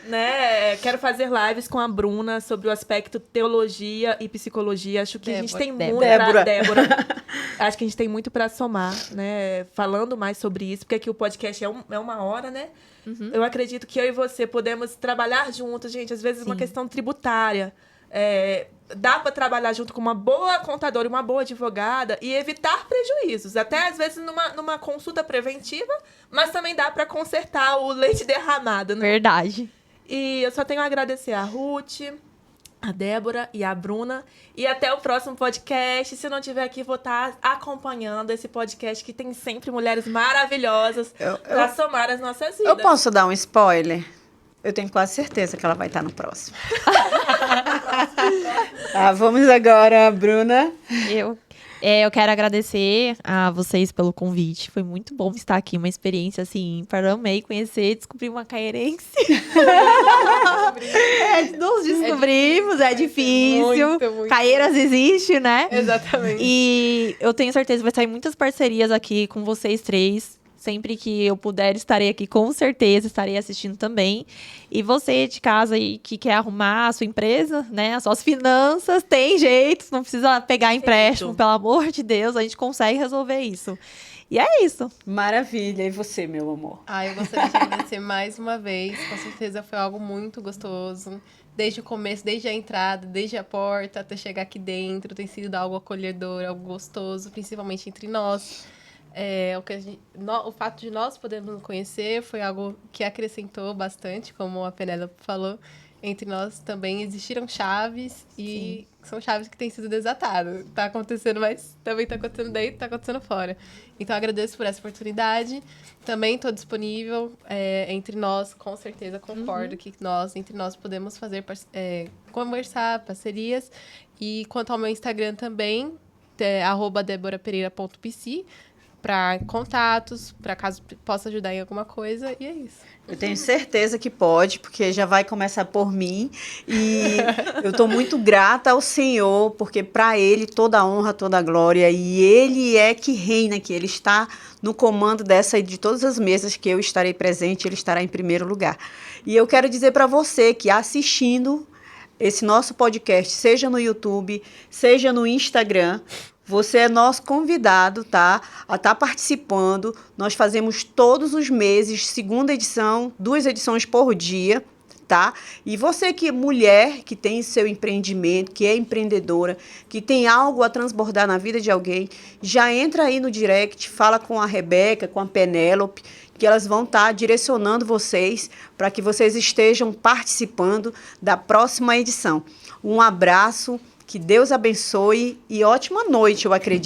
Né? Quero fazer lives com a Bruna sobre o aspecto teologia e psicologia. Acho que a gente tem muito... Débora. Acho que a gente tem muito para somar, né? Falando mais sobre isso, porque aqui o podcast é uma hora, né? Uhum. Eu acredito que eu e você podemos trabalhar juntos, gente. Às vezes uma questão tributária. Dá para trabalhar junto com uma boa contadora e uma boa advogada e evitar prejuízos. Até, às vezes, numa consulta preventiva, mas também dá para consertar o leite derramado, né? Verdade. E eu só tenho a agradecer a Ruth, a Débora e a Bruna. E até o próximo podcast. Se eu não estiver aqui, vou estar acompanhando esse podcast que tem sempre mulheres maravilhosas para somar as nossas vidas. Eu posso dar um spoiler? Eu tenho quase certeza que ela vai estar no próximo. Vamos agora, Bruna. Eu quero agradecer a vocês pelo convite. Foi muito bom estar aqui. Uma experiência, assim, para amei conhecer, descobrir uma caerense. Nos descobrimos, é difícil. Muito. Caeiras existe, né? Exatamente. E eu tenho certeza que vai sair muitas parcerias aqui com vocês três. Sempre que eu puder, estarei aqui, com certeza, estarei assistindo também. E você de casa aí que quer arrumar a sua empresa, né? As suas finanças, tem jeito, não precisa pegar empréstimo, pelo amor de Deus, a gente consegue resolver isso. E é isso. Maravilha. E você, meu amor? Eu gostaria de agradecer mais uma vez. Com certeza foi algo muito gostoso. Desde o começo, desde a entrada, desde a porta, até chegar aqui dentro. Tem sido algo acolhedor, algo gostoso, principalmente entre nós. O fato de nós podermos nos conhecer foi algo que acrescentou bastante, como a Penélope falou. Entre nós também existiram chaves e são chaves que têm sido desatadas. Tá acontecendo, mas também tá acontecendo dentro, tá acontecendo fora. Então, agradeço por essa oportunidade. Também estou disponível entre nós, com certeza concordo que entre nós podemos fazer conversar, parcerias. E quanto ao meu Instagram também, @deborapereira.pc, para contatos, para caso possa ajudar em alguma coisa, e é isso. Eu tenho certeza que pode, porque já vai começar por mim, e eu estou muito grata ao Senhor, porque para Ele toda a honra, toda a glória, e Ele é que reina aqui, Ele está no comando dessa e de todas as mesas que eu estarei presente, Ele estará em primeiro lugar. E eu quero dizer para você que assistindo esse nosso podcast, seja no YouTube, seja no Instagram, você é nosso convidado, tá? A estar participando. Nós fazemos todos os meses, segunda edição, 2 edições por dia, tá? E você que é mulher, que tem seu empreendimento, que é empreendedora, que tem algo a transbordar na vida de alguém, já entra aí no direct, fala com a Rebeca, com a Penélope, que elas vão estar direcionando vocês para que vocês estejam participando da próxima edição. Um abraço. Que Deus abençoe e ótima noite, eu acredito.